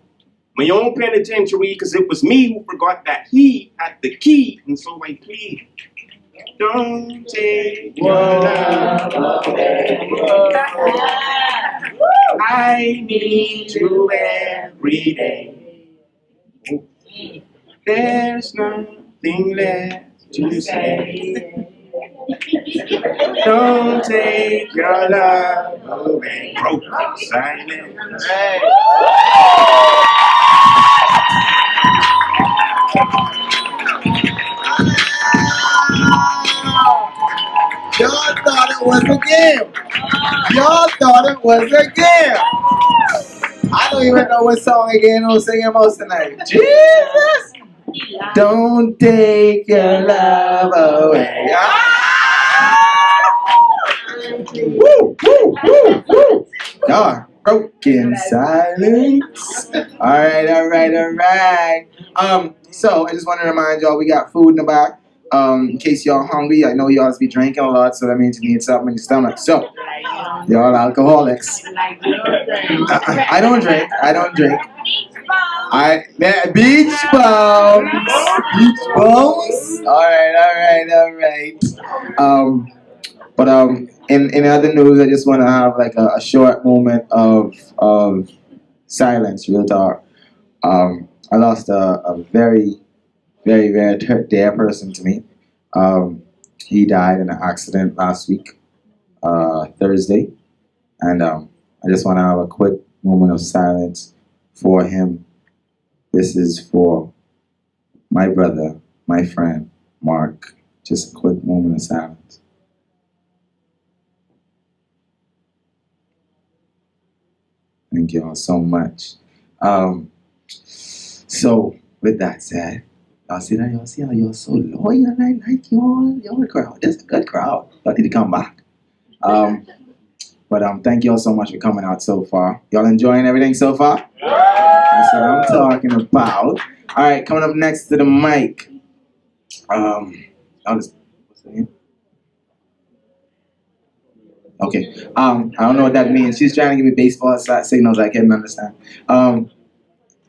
My own penitentiary, because it was me who forgot that he had the key, and so I plead. Don't take your love away. I need you every day. There's nothing left to say. Don't take your love away. Broken silence. Hey. Y'all thought it was a game. Y'all thought it was a game. I don't even know what song again I'm singing most tonight. Jesus! Don't take your love away. Woo, woo, woo, woo. Y'all, broken silence. Alright. So I just want to remind y'all we got food in the back. In case y'all hungry, I know y'all be drinking a lot, so that means you need something in your stomach. So, y'all alcoholics. I don't drink. Beach bones. Alright. But in other news, I just want to have like a short moment of silence, real talk. I lost a very dear person to me. He died in an accident last week, Thursday, and I just want to have a quick moment of silence for him. This is for my brother, my friend, Mark. Just a quick moment of silence. Thank you all so much. So, with that said, y'all see how y'all so loyal. I like y'all the crowd. This is a good crowd. Y'all need to come back. But thank y'all so much for coming out so far. Y'all enjoying everything so far? That's what I'm talking about. All right, coming up next to the mic. What's the name? Okay. I don't know what that means. She's trying to give me baseball signals I couldn't understand.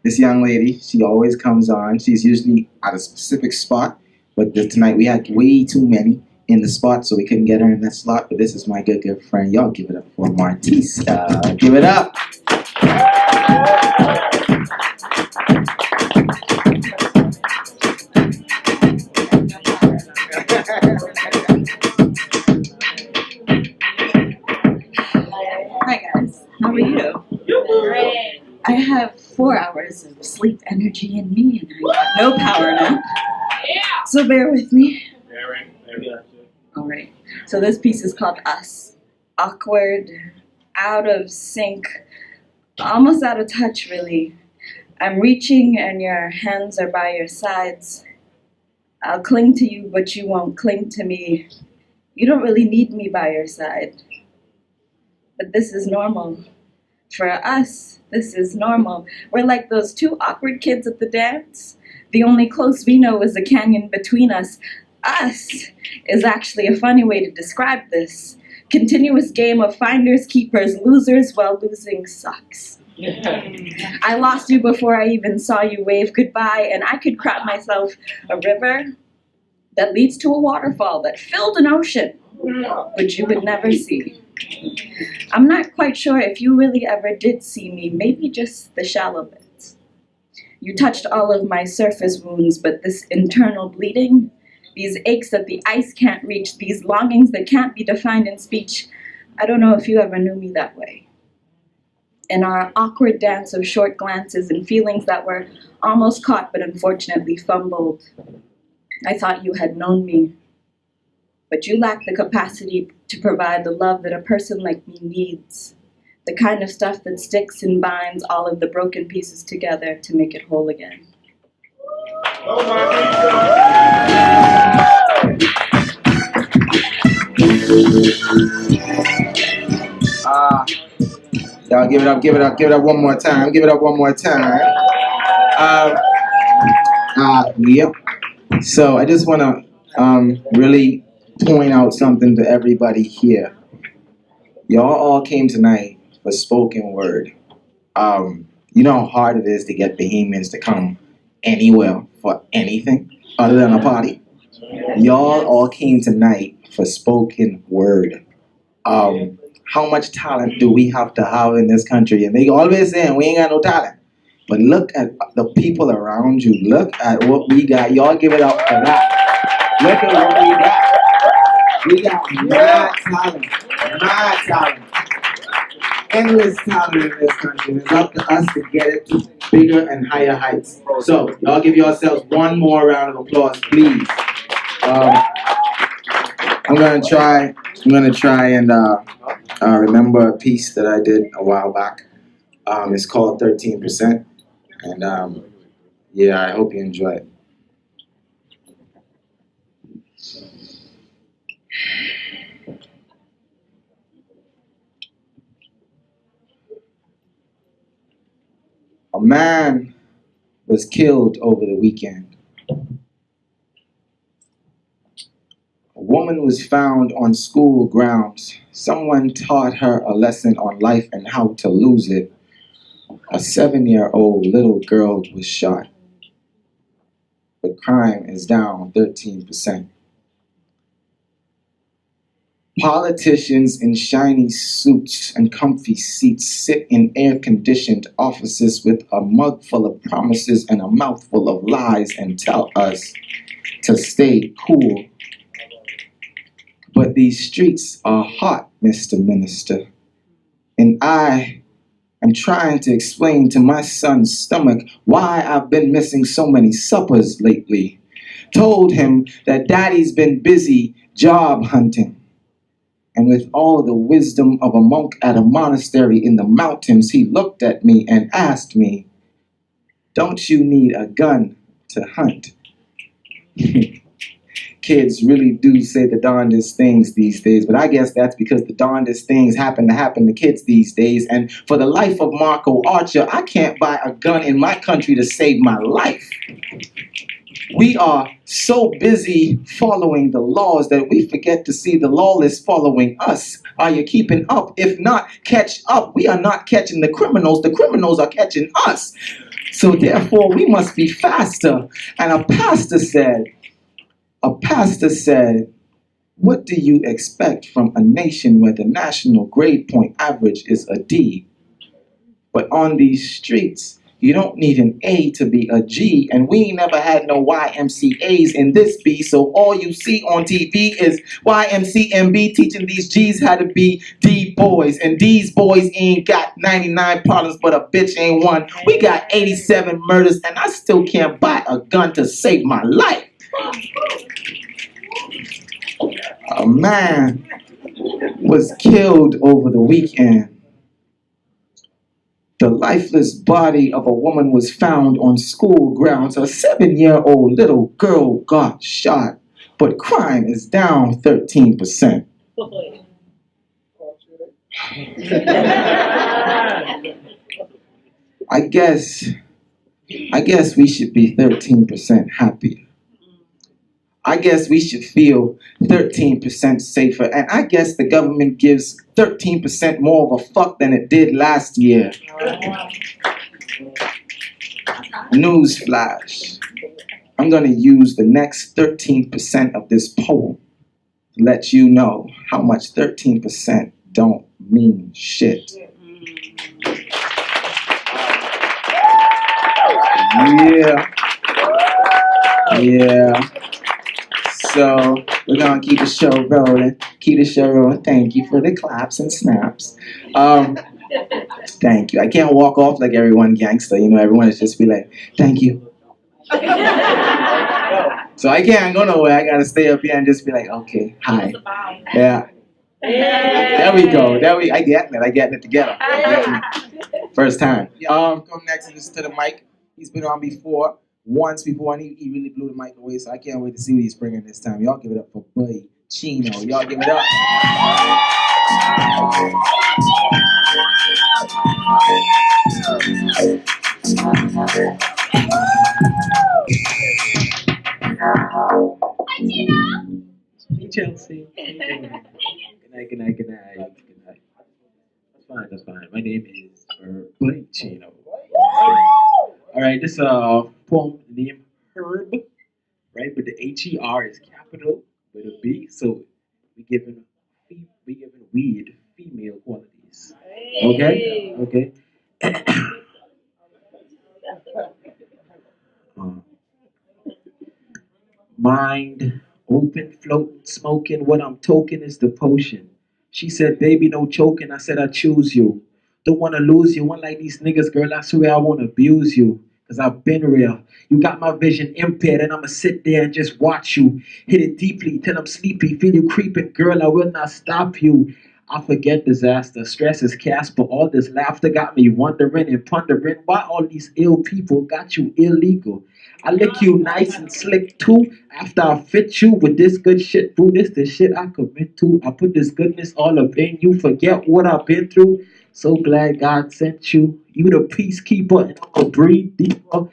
This young lady, she always comes on. She's usually at a specific spot, but tonight we had way too many in the spot, so we couldn't get her in that slot. But this is my good friend. Y'all give it up for Martisa. Give it up. Hi guys, how are you? Great. I have 4 hours of sleep energy in me and I got no power nap. So bear with me. Alright, so this piece is called Us. Awkward, out of sync, almost out of touch really. I'm reaching and your hands are by your sides. I'll cling to you but you won't cling to me. You don't really need me by your side. But this is normal. For us, this is normal. We're like those two awkward kids at the dance. The only close we know is the canyon between us. Us is actually a funny way to describe this. Continuous game of finders, keepers, losers while losing sucks. I lost you before I even saw you wave goodbye, and I could crop myself a river that leads to a waterfall that filled an ocean, but you would never see. I'm not quite sure if you really ever did see me, maybe just the shallow bits. You touched all of my surface wounds, but this internal bleeding, these aches that the ice can't reach, these longings that can't be defined in speech, I don't know if you ever knew me that way. In our awkward dance of short glances and feelings that were almost caught but unfortunately fumbled, I thought you had known me. But you lack the capacity to provide the love that a person like me needs. The kind of stuff that sticks and binds all of the broken pieces together to make it whole again. Y'all give it up one more time. Give it up one more time. Yep. So I just want to really point out something to everybody here. Y'all all came tonight for spoken word. You know how hard it is to get Bahamians to come anywhere for anything other than a party? Y'all all came tonight for spoken word. How much talent do we have to have in this country? And they always saying we ain't got no talent. But look at the people around you. Look at what we got. Y'all give it up for that. Look at what we got. We got mad talent. Endless talent in this country. It's up to us to get it to bigger and higher heights. So, y'all give yourselves one more round of applause, please. I'm gonna try and remember a piece that I did a while back. It's called 13%. And yeah, I hope you enjoy it. A man was killed over the weekend. A woman was found on school grounds. Someone taught her a lesson on life and how to lose it. A 7-year-old little girl was shot. But crime is down 13%. Politicians in shiny suits and comfy seats sit in air-conditioned offices with a mug full of promises and a mouthful of lies and tell us to stay cool. But these streets are hot, Mr. Minister. And I am trying to explain to my son's stomach why I've been missing so many suppers lately. Told him that Daddy's been busy job hunting. And with all the wisdom of a monk at a monastery in the mountains, he looked at me and asked me, "Don't you need a gun to hunt?" Kids really do say the darndest things these days, but I guess that's because the darndest things happen to kids these days. And for the life of Marco Archer, I can't buy a gun in my country to save my life. We are so busy following the laws that we forget to see the lawless following us. Are you keeping up? If not, catch up. We are not catching the criminals are catching us. So therefore, we must be faster. And a pastor said, what do you expect from a nation where the national grade point average is a D? But on these streets, you don't need an A to be a G, and we ain't never had no YMCAs in this B, so all you see on TV is YMCMB teaching these G's how to be D boys, and these boys ain't got 99 problems, but a bitch ain't one. We got 87 murders, and I still can't buy a gun to save my life. A man was killed over the weekend. The lifeless body of a woman was found on school grounds. A 7-year-old little girl got shot. but crime is down 13%. I guess we should be 13% happier. I guess we should feel 13% safer. And I guess the government gives 13% more of a fuck than it did last year. Newsflash. I'm going to use the next 13% of this poem to let you know how much 13% don't mean shit. Yeah. So we're gonna keep the show rolling. Thank you for the claps and snaps. Thank you. I can't walk off like everyone gangster. Everyone is just be like, thank you. So I can't go nowhere. I gotta stay up here and just be like, okay, hi. Yeah. There we go. I get it together. First time. Come next to the mic. He's been on once before, and he really blew the mic away, so I can't wait to see what he's bringing this time. Y'all give it up for Buddy Chino. Y'all give it up. Hey, Chelsea. Good night. That's fine. My name is Buddy Chino. All right, this poem named Herb, right? But the Her is capital with a B, so we giving weed female qualities. Okay. Mind open, floating, smoking. What I'm toking is the potion. She said, "Baby, no choking." I said, "I choose you. Don't wanna lose you. One like these niggas, girl. I swear I won't abuse you. Cause I've been real. You got my vision impaired, and I'ma sit there and just watch you. Hit it deeply till I'm sleepy. Feel you creeping, girl. I will not stop you. I forget disaster. Stress is cast, but all this laughter got me wondering and pondering why all these ill people got you illegal. I lick you nice and slick too. After I fit you with this good shit, boo, this the shit I commit to. I put this goodness all up in you. Forget what I've been through. So glad God sent you. You the peacekeeper, and I'ma breathe deeper.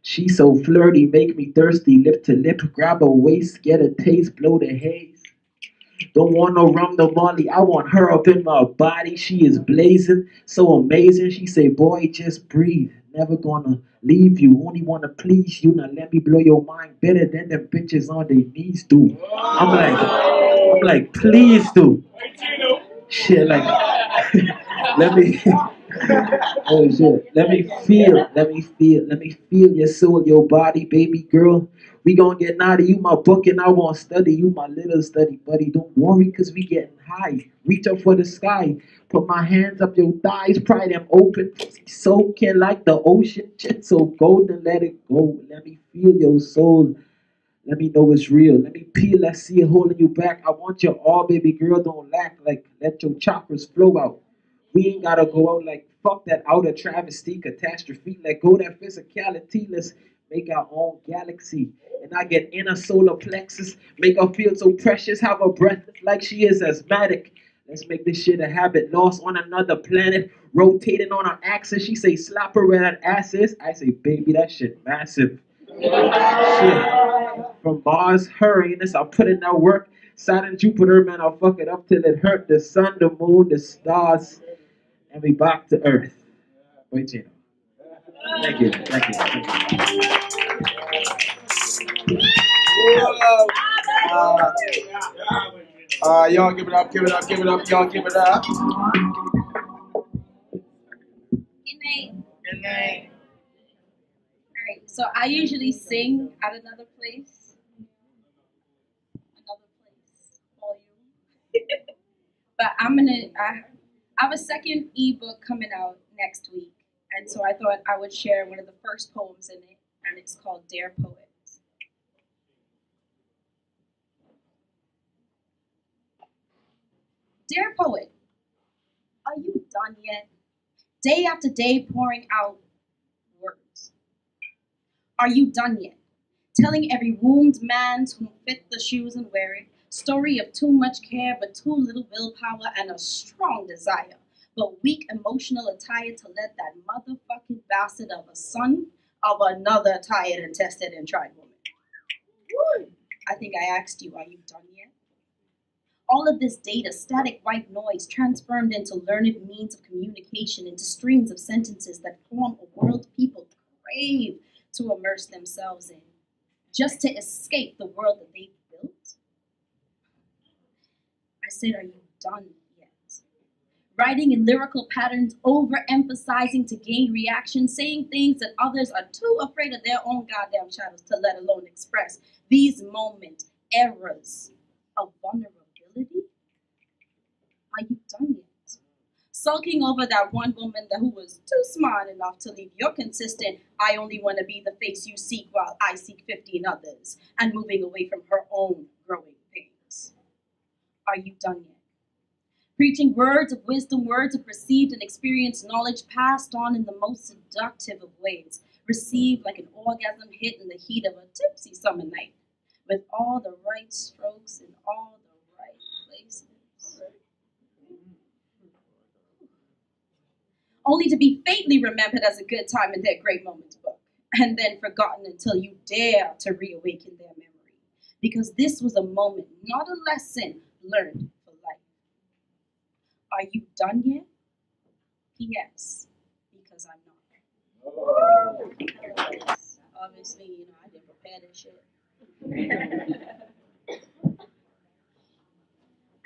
She so flirty, make me thirsty. Lip to lip, grab her waist, get a taste, blow the haze. Don't want no rum, no Molly. I want her up in my body. She is blazing, so amazing. She say, boy, just breathe. Never gonna leave you. Only wanna please you. Now let me blow your mind better than them bitches on their knees do. I'm like, please do. Shit, like, let me. Oh shit. Let me feel your soul, your body, baby girl. We gonna get naughty. You my book and I won't study. You my little study buddy. Don't worry, cause we getting high. Reach up for the sky. Put my hands up your thighs, pry them open. Soaking like the ocean. Shit so golden, let it go. Let me feel your soul. Let me know it's real. Let me peel, let's see it holding you back. I want your all, baby girl. Don't lack. Like, let your chakras flow out. We ain't gotta go out like fuck that outer travesty, catastrophe. Let go that physicality. Let's make our own galaxy. And I get inner solar plexus. Make her feel so precious. Have her breath like she is asthmatic. Let's make this shit a habit. Lost on another planet. Rotating on her axis. She say slap her where that ass is. I say, baby, that shit massive. Shit. From Mars, her Uranus, I'll put in that work. Saturn, Jupiter, man, I'll fuck it up till it hurt. The sun, the moon, the stars, and we back to Earth. Wait, Gino. Thank you. Y'all give it up. Y'all give it up. Good night. Alright, so I usually sing at another place. Volume. But I have a second ebook coming out next week. And so I thought I would share one of the first poems in it, and it's called Dear Poet. Dear Poet, are you done yet? Day after day pouring out words. Are you done yet? telling every wounded man to fit the shoes and wear it. Story of too much care but too little willpower and a strong desire, but weak emotional attire to let that motherfucking bastard of a son of another tired and tested and tried woman. I think I asked you, are you done yet? All of this data, static white noise, transformed into learned means of communication, into streams of sentences that form a world people crave to immerse themselves in, just to escape the world that they've built. I said, are you done yet? Writing in lyrical patterns, overemphasizing to gain reaction, saying things that others are too afraid of their own goddamn shadows to let alone express. These moment eras of vulnerability. Are you done yet? Sulking over that one woman who was too smart enough to leave your consistent, I only want to be the face you seek while I seek 15 others, and moving away from her own growing pains. Are you done yet? Preaching words of wisdom, words of perceived and experienced knowledge passed on in the most seductive of ways, received like an orgasm hit in the heat of a tipsy summer night, with all the right strokes in all the right places. Only to be faintly remembered as a good time in their Great Moments book, and then forgotten until you dare to reawaken their memory. Because this was a moment, not a lesson learned for life. Are you done yet? P.S. Because I'm not. Obviously, I didn't prepare this shit.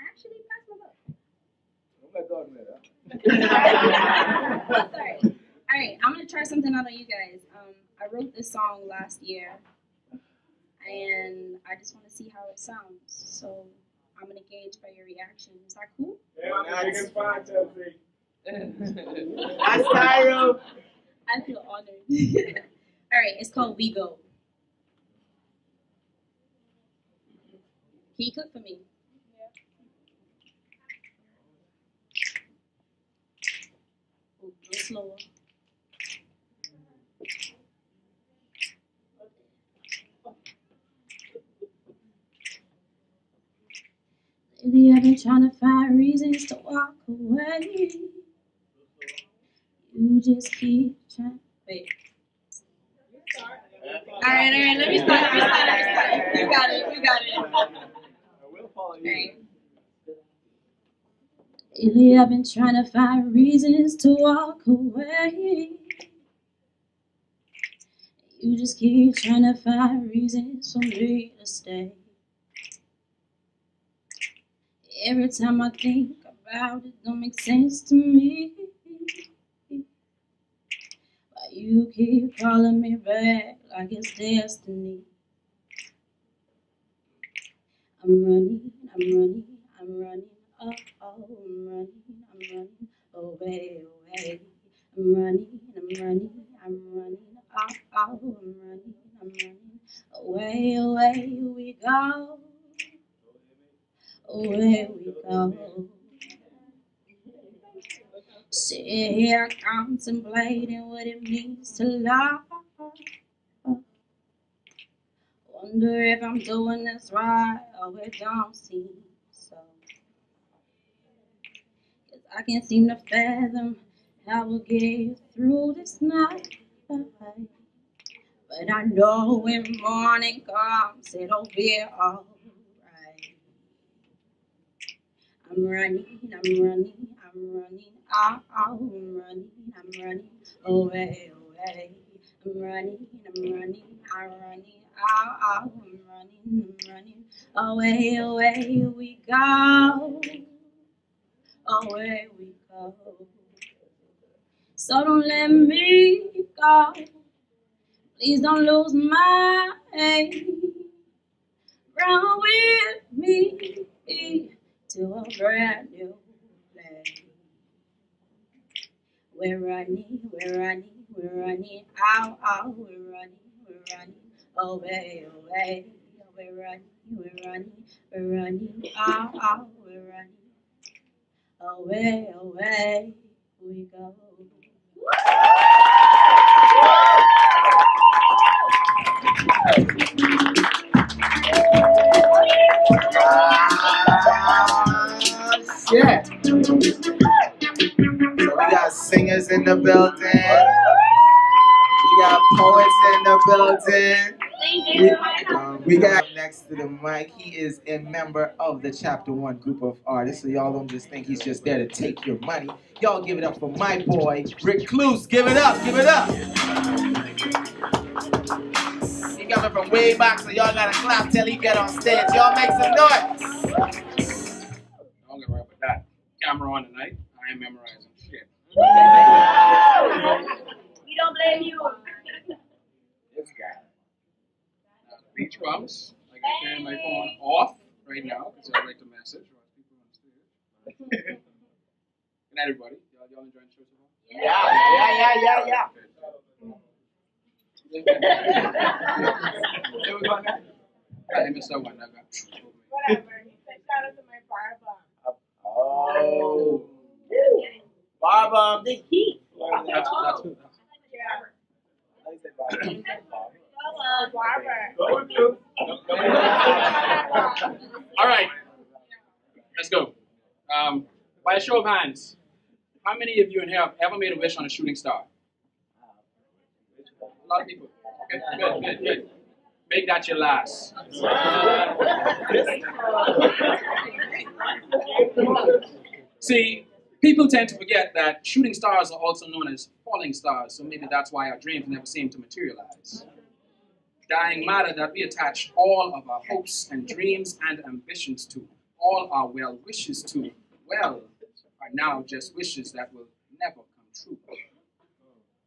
Actually, pass my book. Sorry. All right, I'm gonna try something out on you guys. I wrote this song last year, and I just want to see how it sounds. So I'm gonna gauge by your reaction. Is that cool? Yeah, it's fine, Chelsea. That's Tyro. I feel honored. All right, it's called We Go. Can you cook for me? Ooh, a little slower. Lately I've been trying to find reasons to walk away. You just keep trying. Wait. All right, let me start. You got it. I will follow you. All right. Lately I've been trying to find reasons to walk away. You just keep trying to find reasons for me to stay. Every time I think about it, don't make sense to me. But you keep calling me back like it's destiny. I'm running, I'm running, oh, I'm running away. I'm running, oh, I'm running away we go. Away we go. Sit here contemplating what it means to love. Wonder if I'm doing this right, or it don't seem so. 'Cause I can't seem to fathom how we'll get through this night. But I know when morning comes, it'll be alright. I'm running, oh, I'm running away. I'm running, oh, I'm running away we go. Away we go. So don't let me go. Please don't lose my aim. Run with me to a brand new place. We're running, oh, we're running away. We're running, oh, we're running away we go. Shit. So we got singers in the building. We got poets in the building. We got next to the mic. He is a member of the Chapter 1 group of artists. So y'all don't just think he's just there to take your money. Y'all give it up for my boy, Recluse. Give it up, give it up. He coming from way back, so y'all gotta clap till he get on stage. Y'all make some noise. Don't get right with that. Camera on tonight. I ain't memorizing shit. We don't blame you. This guy. Now, the beach comes. I got to turn my phone off right now because I'll write the message or people on stage. Good night, everybody. Y'all enjoying the show so far? Yeah. There we go now. I missed that one. Whatever. He said shout out to my bar bomb. Oh. Bar bomb, the heat. That's all right. Let's go. By a show of hands, how many of you in here have ever made a wish on a shooting star? A lot of people. Okay, good. Make that your last. See, people tend to forget that shooting stars are also known as falling stars, so maybe that's why our dreams never seem to materialize. Dying matter that we attach all of our hopes and dreams and ambitions to, all our well wishes to, well, are now just wishes that will never come true.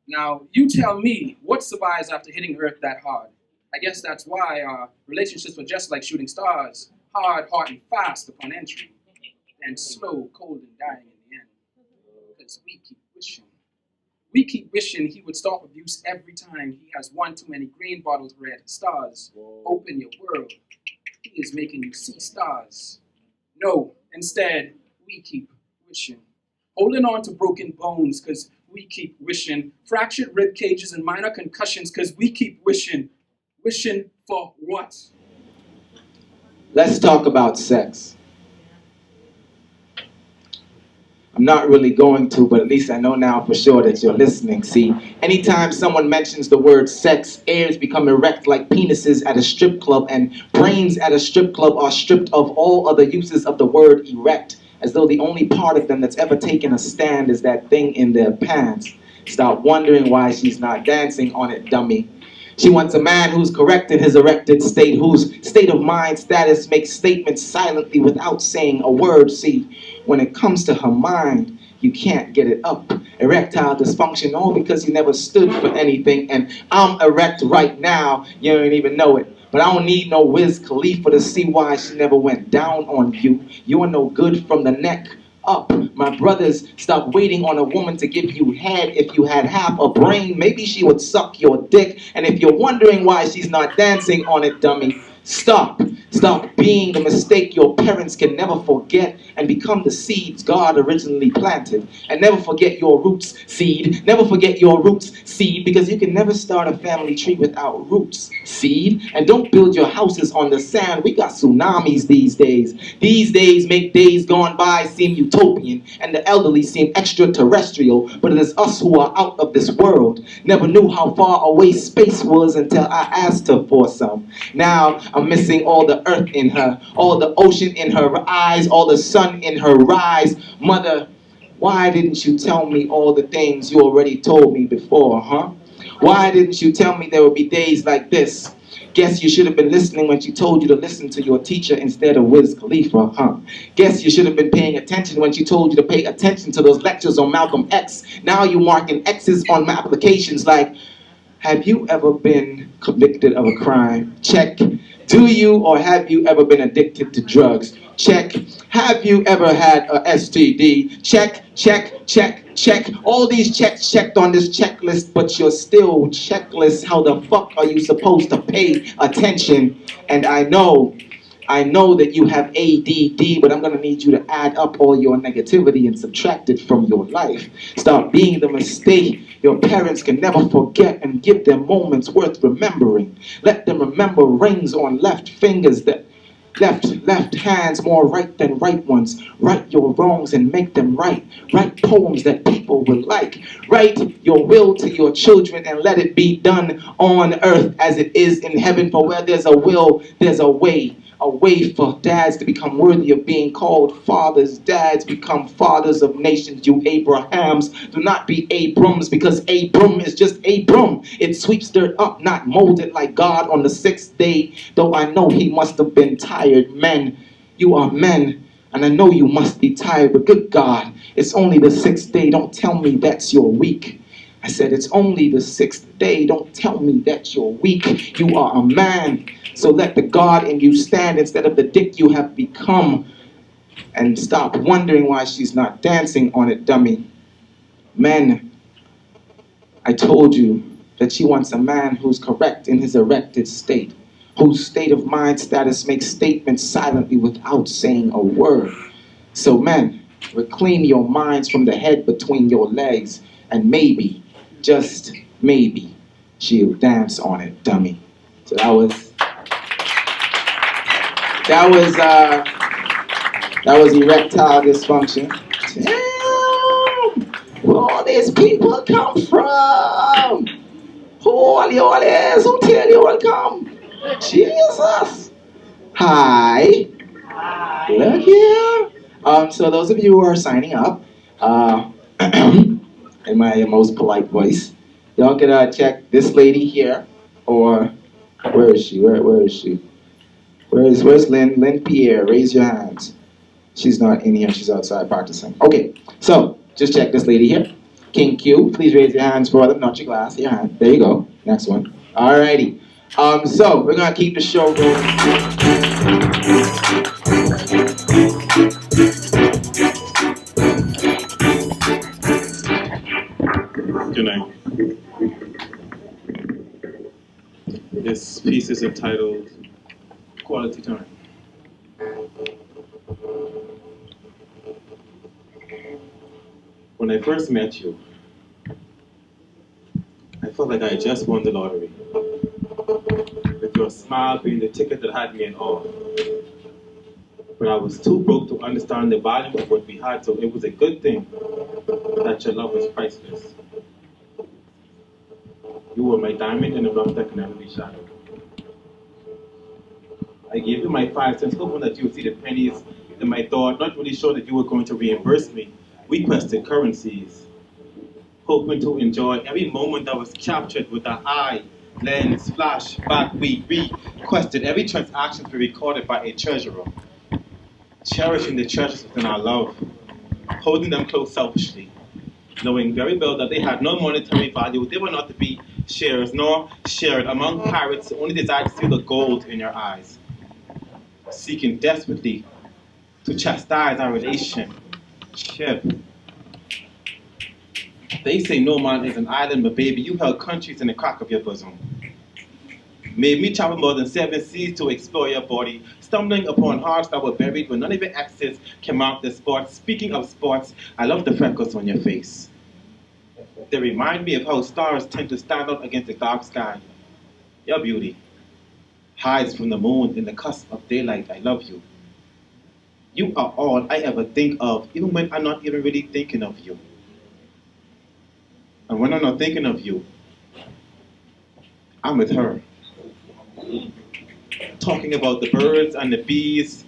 Now, you tell me, what survives after hitting Earth that hard? I guess that's why our relationships were just like shooting stars, hard, hot, and fast upon entry, and slow, cold, and dying in the end. Because we keep wishing. We keep wishing he would stop abuse every time he has one too many green bottles red stars. Open your world. He is making you see stars. No, instead, we keep wishing. Holding on to broken bones because we keep wishing. Fractured rib cages and minor concussions because we keep wishing. Wishing for what? Let's talk about sex. I'm not really going to, but at least I know now for sure that you're listening. See, anytime someone mentions the word sex, ears become erect like penises at a strip club, and brains at a strip club are stripped of all other uses of the word erect, as though the only part of them that's ever taken a stand is that thing in their pants. Stop wondering why she's not dancing on it, dummy. She wants a man who's correct in his erected state, whose state of mind status makes statements silently without saying a word. See, when it comes to her mind, you can't get it up. Erectile dysfunction, all because you never stood for anything. And I'm erect right now, you don't even know it. But I don't need no Wiz Khalifa to see why she never went down on you. You are no good from the neck up. My brothers, stop waiting on a woman to give you head. If you had half a brain, maybe she would suck your dick. And if you're wondering why she's not dancing on it, dummy, stop. Stop being the mistake your parents can never forget and become the seeds God originally planted. And never forget your roots, seed. Never forget your roots, seed, because you can never start a family tree without roots, seed. And don't build your houses on the sand. We got tsunamis these days. These days make days gone by seem utopian, and the elderly seem extraterrestrial, but it is us who are out of this world. Never knew how far away space was until I asked her for some. Now I'm missing all the earth in her, all the ocean in her eyes, all the sun in her rise. Mother, why didn't you tell me all the things you already told me before, huh? Why didn't you tell me there would be days like this? Guess you should have been listening when she told you to listen to your teacher instead of Wiz Khalifa, huh? Guess you should have been paying attention when she told you to pay attention to those lectures on Malcolm X. Now you marking X's on my applications like, have you ever been convicted of a crime? Check. Do you or have you ever been addicted to drugs? Check. Have you ever had a STD? Check, check, check, check. All these checks checked on this checklist, but you're still checklist. How the fuck are you supposed to pay attention? And I know I know that you have ADD, but I'm going to need you to add up all your negativity and subtract it from your life. Stop being the mistake your parents can never forget and give them moments worth remembering. Let them remember rings on left fingers that left hands more right than right ones. Right your wrongs and make them right. Write poems that people will like. Write your will to your children and let it be done on earth as it is in heaven. For where there's a will, there's a way. A way for dads to become worthy of being called fathers. Dads become fathers of nations. You Abrahams, do not be Abrams, because Abram is just Abram. It sweeps dirt up, not molded like God on the sixth day. Though I know he must have been tired. Men, you are men, and I know you must be tired, but good God, it's only the sixth day. Don't tell me that's your week. I said, it's only the sixth day. Don't tell me that you're weak. You are a man. So let the God in you stand instead of the dick you have become. And stop wondering why she's not dancing on it, dummy. Men, I told you that she wants a man who's correct in his erected state, whose state of mind status makes statements silently without saying a word. So men, reclaim your minds from the head between your legs, and maybe, just maybe, she'll dance on it, dummy. So that was erectile dysfunction. Damn! Where all these people come from? Who all you all is? Who tell you all come? Jesus! Hi. Look here. So those of you who are signing up, in my most polite voice, y'all can check this lady here, or where is she? Where is she? Where's Lynn? Lynn Pierre, raise your hands. She's not in here, she's outside practicing. Okay, so just check this lady here. King Q, please raise your hands for them, not your glass, your hand. There you go. Next one. Alrighty. So we're gonna keep the show going. Good night. This piece is entitled Quality Time. When I first met you, I felt like I had just won the lottery, with your smile being the ticket that had me in awe. But I was too broke to understand the value of what we had, so it was a good thing that your love was priceless. You were my diamond in the rough that can never be shattered. I gave you my 5 cents, hoping that you would see the pennies in my thought, not really sure that you were going to reimburse me. We quested currencies, hoping to enjoy every moment that was captured with our eye, lens, flash, back. We requested every transaction to be recorded by a treasurer, cherishing the treasures within our love, holding them close selfishly, knowing very well that they had no monetary value. They were not to be shares nor shared among pirates who only desired to see the gold in your eyes, seeking desperately to chastise our relationship. They say no man is an island, but baby, you held countries in the crack of your bosom. Made me travel more than 7 seas to explore your body, stumbling upon hearts that were buried when none of your exes can mark the spot. Speaking of sports, I love the freckles on your face. They remind me of how stars tend to stand out against the dark sky. Your beauty hides from the moon in the cusp of daylight. I love you. You are all I ever think of, even when I'm not even really thinking of you. And when I'm not thinking of you, I'm with her. Talking about the birds and the bees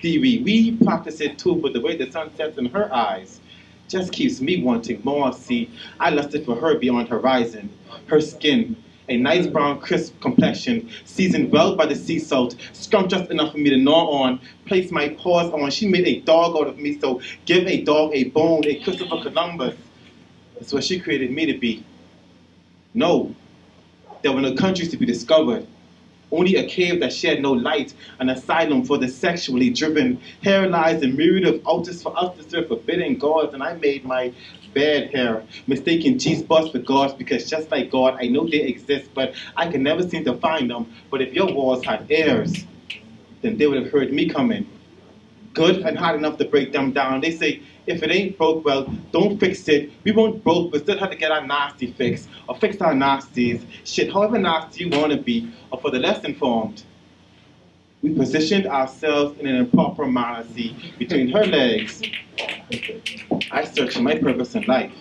theory. We practice it too, but the way the sun sets in her eyes just keeps me wanting more. See, I lusted for her beyond horizon. Her skin, a nice brown crisp complexion, seasoned well by the sea salt, scrumptious enough for me to gnaw on, place my paws on. She made a dog out of me, so give a dog a bone, a Christopher Columbus. That's what she created me to be. No, there were no countries to be discovered. Only a cave that shed no light, an asylum for the sexually driven. Here lies a myriad of altars for us to serve forbidden gods, and I made my bed here, mistaking G-spots for gods, because just like God, I know they exist, but I can never seem to find them. But if your walls had ears, then they would have heard me coming. Good and hard enough to break them down. They say, if it ain't broke, well, don't fix it. We won't broke, but still have to get our nasty fix, or fix our nasties. Shit, however nasty you want to be, or for the less informed. We positioned ourselves in an improper manner, see, between her legs. I search for my purpose in life.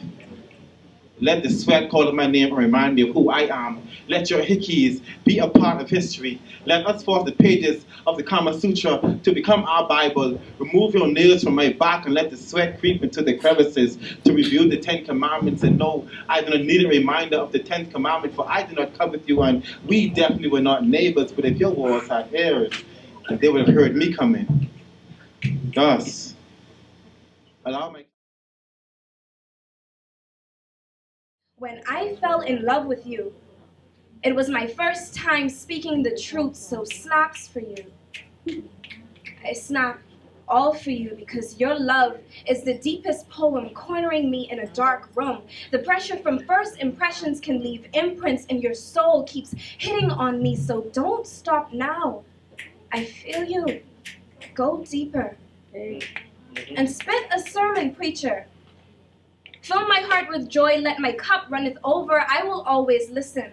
Let the sweat call my name and remind me of who I am. Let your hickeys be a part of history. Let us force the pages of the Kama Sutra to become our Bible. Remove your nails from my back and let the sweat creep into the crevices to review the 10 Commandments. And no, I do not need a reminder of the 10th Commandment, for I do not come with you, and we definitely were not neighbors. But if your walls had ears, then they would have heard me coming. Thus, allow my... When I fell in love with you, it was my first time speaking the truth, so snaps for you. I snap all for you because your love is the deepest poem cornering me in a dark room. The pressure from first impressions can leave imprints and your soul keeps hitting on me, so don't stop now. I feel you. Go deeper. And spit a sermon, preacher. Fill my heart with joy, let my cup runneth over, I will always listen.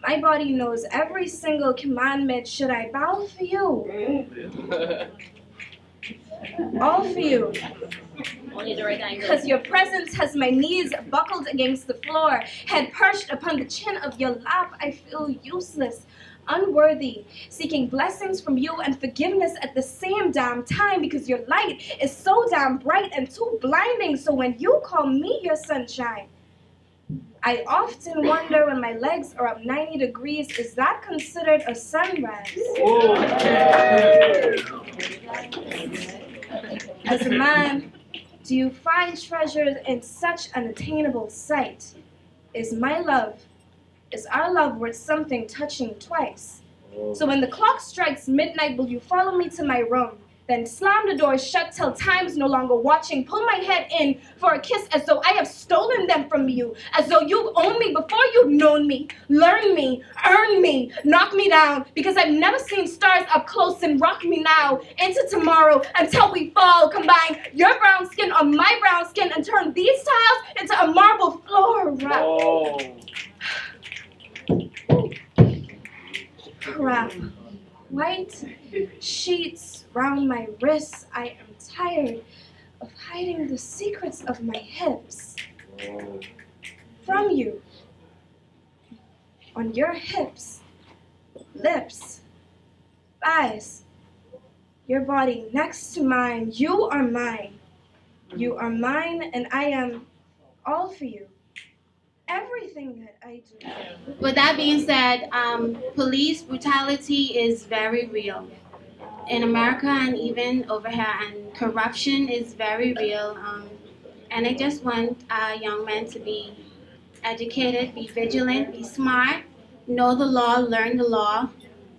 My body knows every single commandment, should I bow for you? All for you. Because your presence has my knees buckled against the floor, head perched upon the chin of your lap, I feel useless, unworthy, seeking blessings from you and forgiveness at the same damn time because your light is so damn bright and too blinding. So when you call me your sunshine, I often wonder when my legs are up 90 degrees, is that considered a sunrise? As a man, do you find treasures in such unattainable sight? Is our love worth something touching twice? So when the clock strikes midnight, will you follow me to my room? Then slam the door shut till time's no longer watching. Pull my head in for a kiss as though I have stolen them from you. As though you've owned me before you've known me. Learn me, earn me, knock me down. Because I've never seen stars up close and rock me now. Into tomorrow until we fall. Combine your brown skin on my brown skin and turn these tiles into a marble floor. Crap. White sheets round my wrists. I am tired of hiding the secrets of my hips from you. On your hips, lips, thighs, your body next to mine. You are mine. You are mine, and I am all for you. Everything that I do. With that being said, police brutality is very real in America and even over here, and corruption is very real. And I just want young men to be educated, be vigilant, be smart, know the law, learn the law,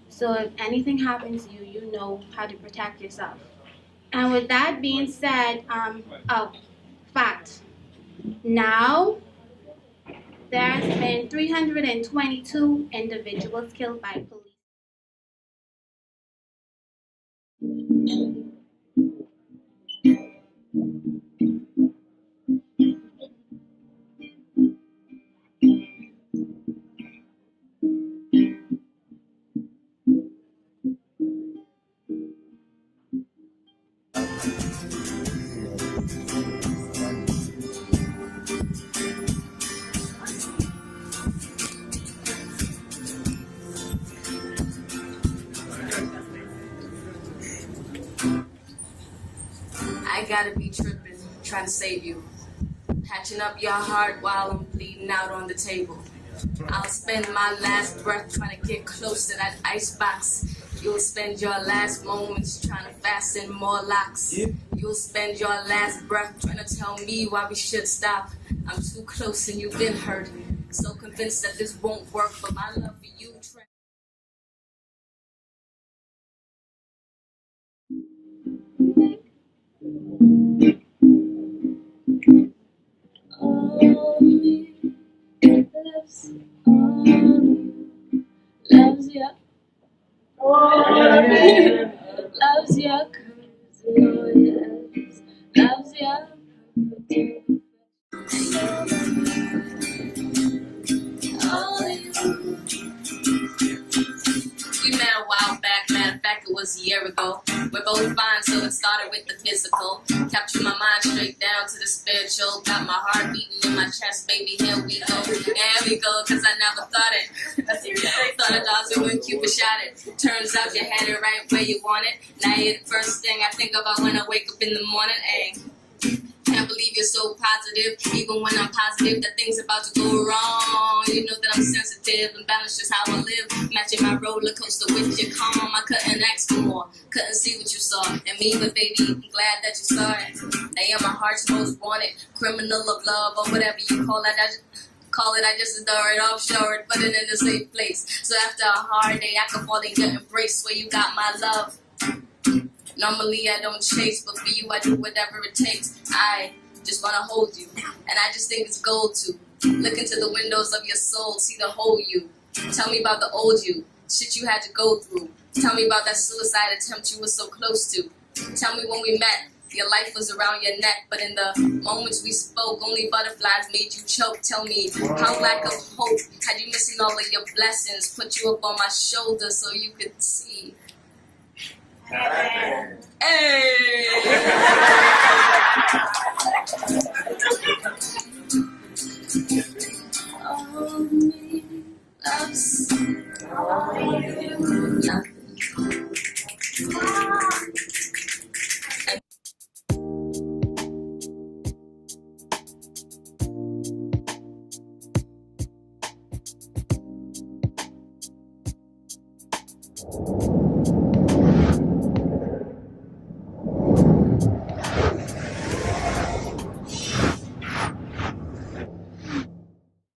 so if anything happens to you, you know how to protect yourself. And with that being said, fact. Now, there's been 322 individuals killed by police. I gotta be tripping, trying to save you. Patching up your heart while I'm bleeding out on the table. I'll spend my last breath trying to get close to that icebox. You'll spend your last moments trying to fasten more locks. You'll spend your last breath trying to tell me why we should stop. I'm too close and you've been hurt. So convinced that this won't work, but my love for you. Loves you. We met a while back, matter of fact, it was a year ago. We're both fine, so it started with the physical. Captured my mind straight down to the spiritual. Got my heart beating in my chest, baby, here we go. Here we go, cause I never thought it. Thought it was when Cupid shot it. Turns out you had it right where you want it. Now you're the first thing I think about when I wake up in the morning, ayy. Can't believe you're so positive, even when I'm positive that things about to go wrong. You know that I'm sensitive and balanced just how I live. Matching my roller coaster with your calm. I couldn't ask for more, couldn't see what you saw in me, but baby, I'm glad that you saw it. I am my heart's most wanted, criminal of love or whatever you call it. I just adore it, offshore it, put it in a safe place. So after a hard day, I can fall in your embrace where you got my love. Normally I don't chase, but for you I do whatever it takes. I just wanna hold you, and I just think it's gold to look into the windows of your soul, see the whole you. Tell me about the old you, shit you had to go through. Tell me about that suicide attempt you were so close to. Tell me when we met, your life was around your neck, but in the moments we spoke, only butterflies made you choke. Tell me how lack of hope had you missing all of your blessings, put you up on my shoulder so you could see. Hey! All me loves nothing.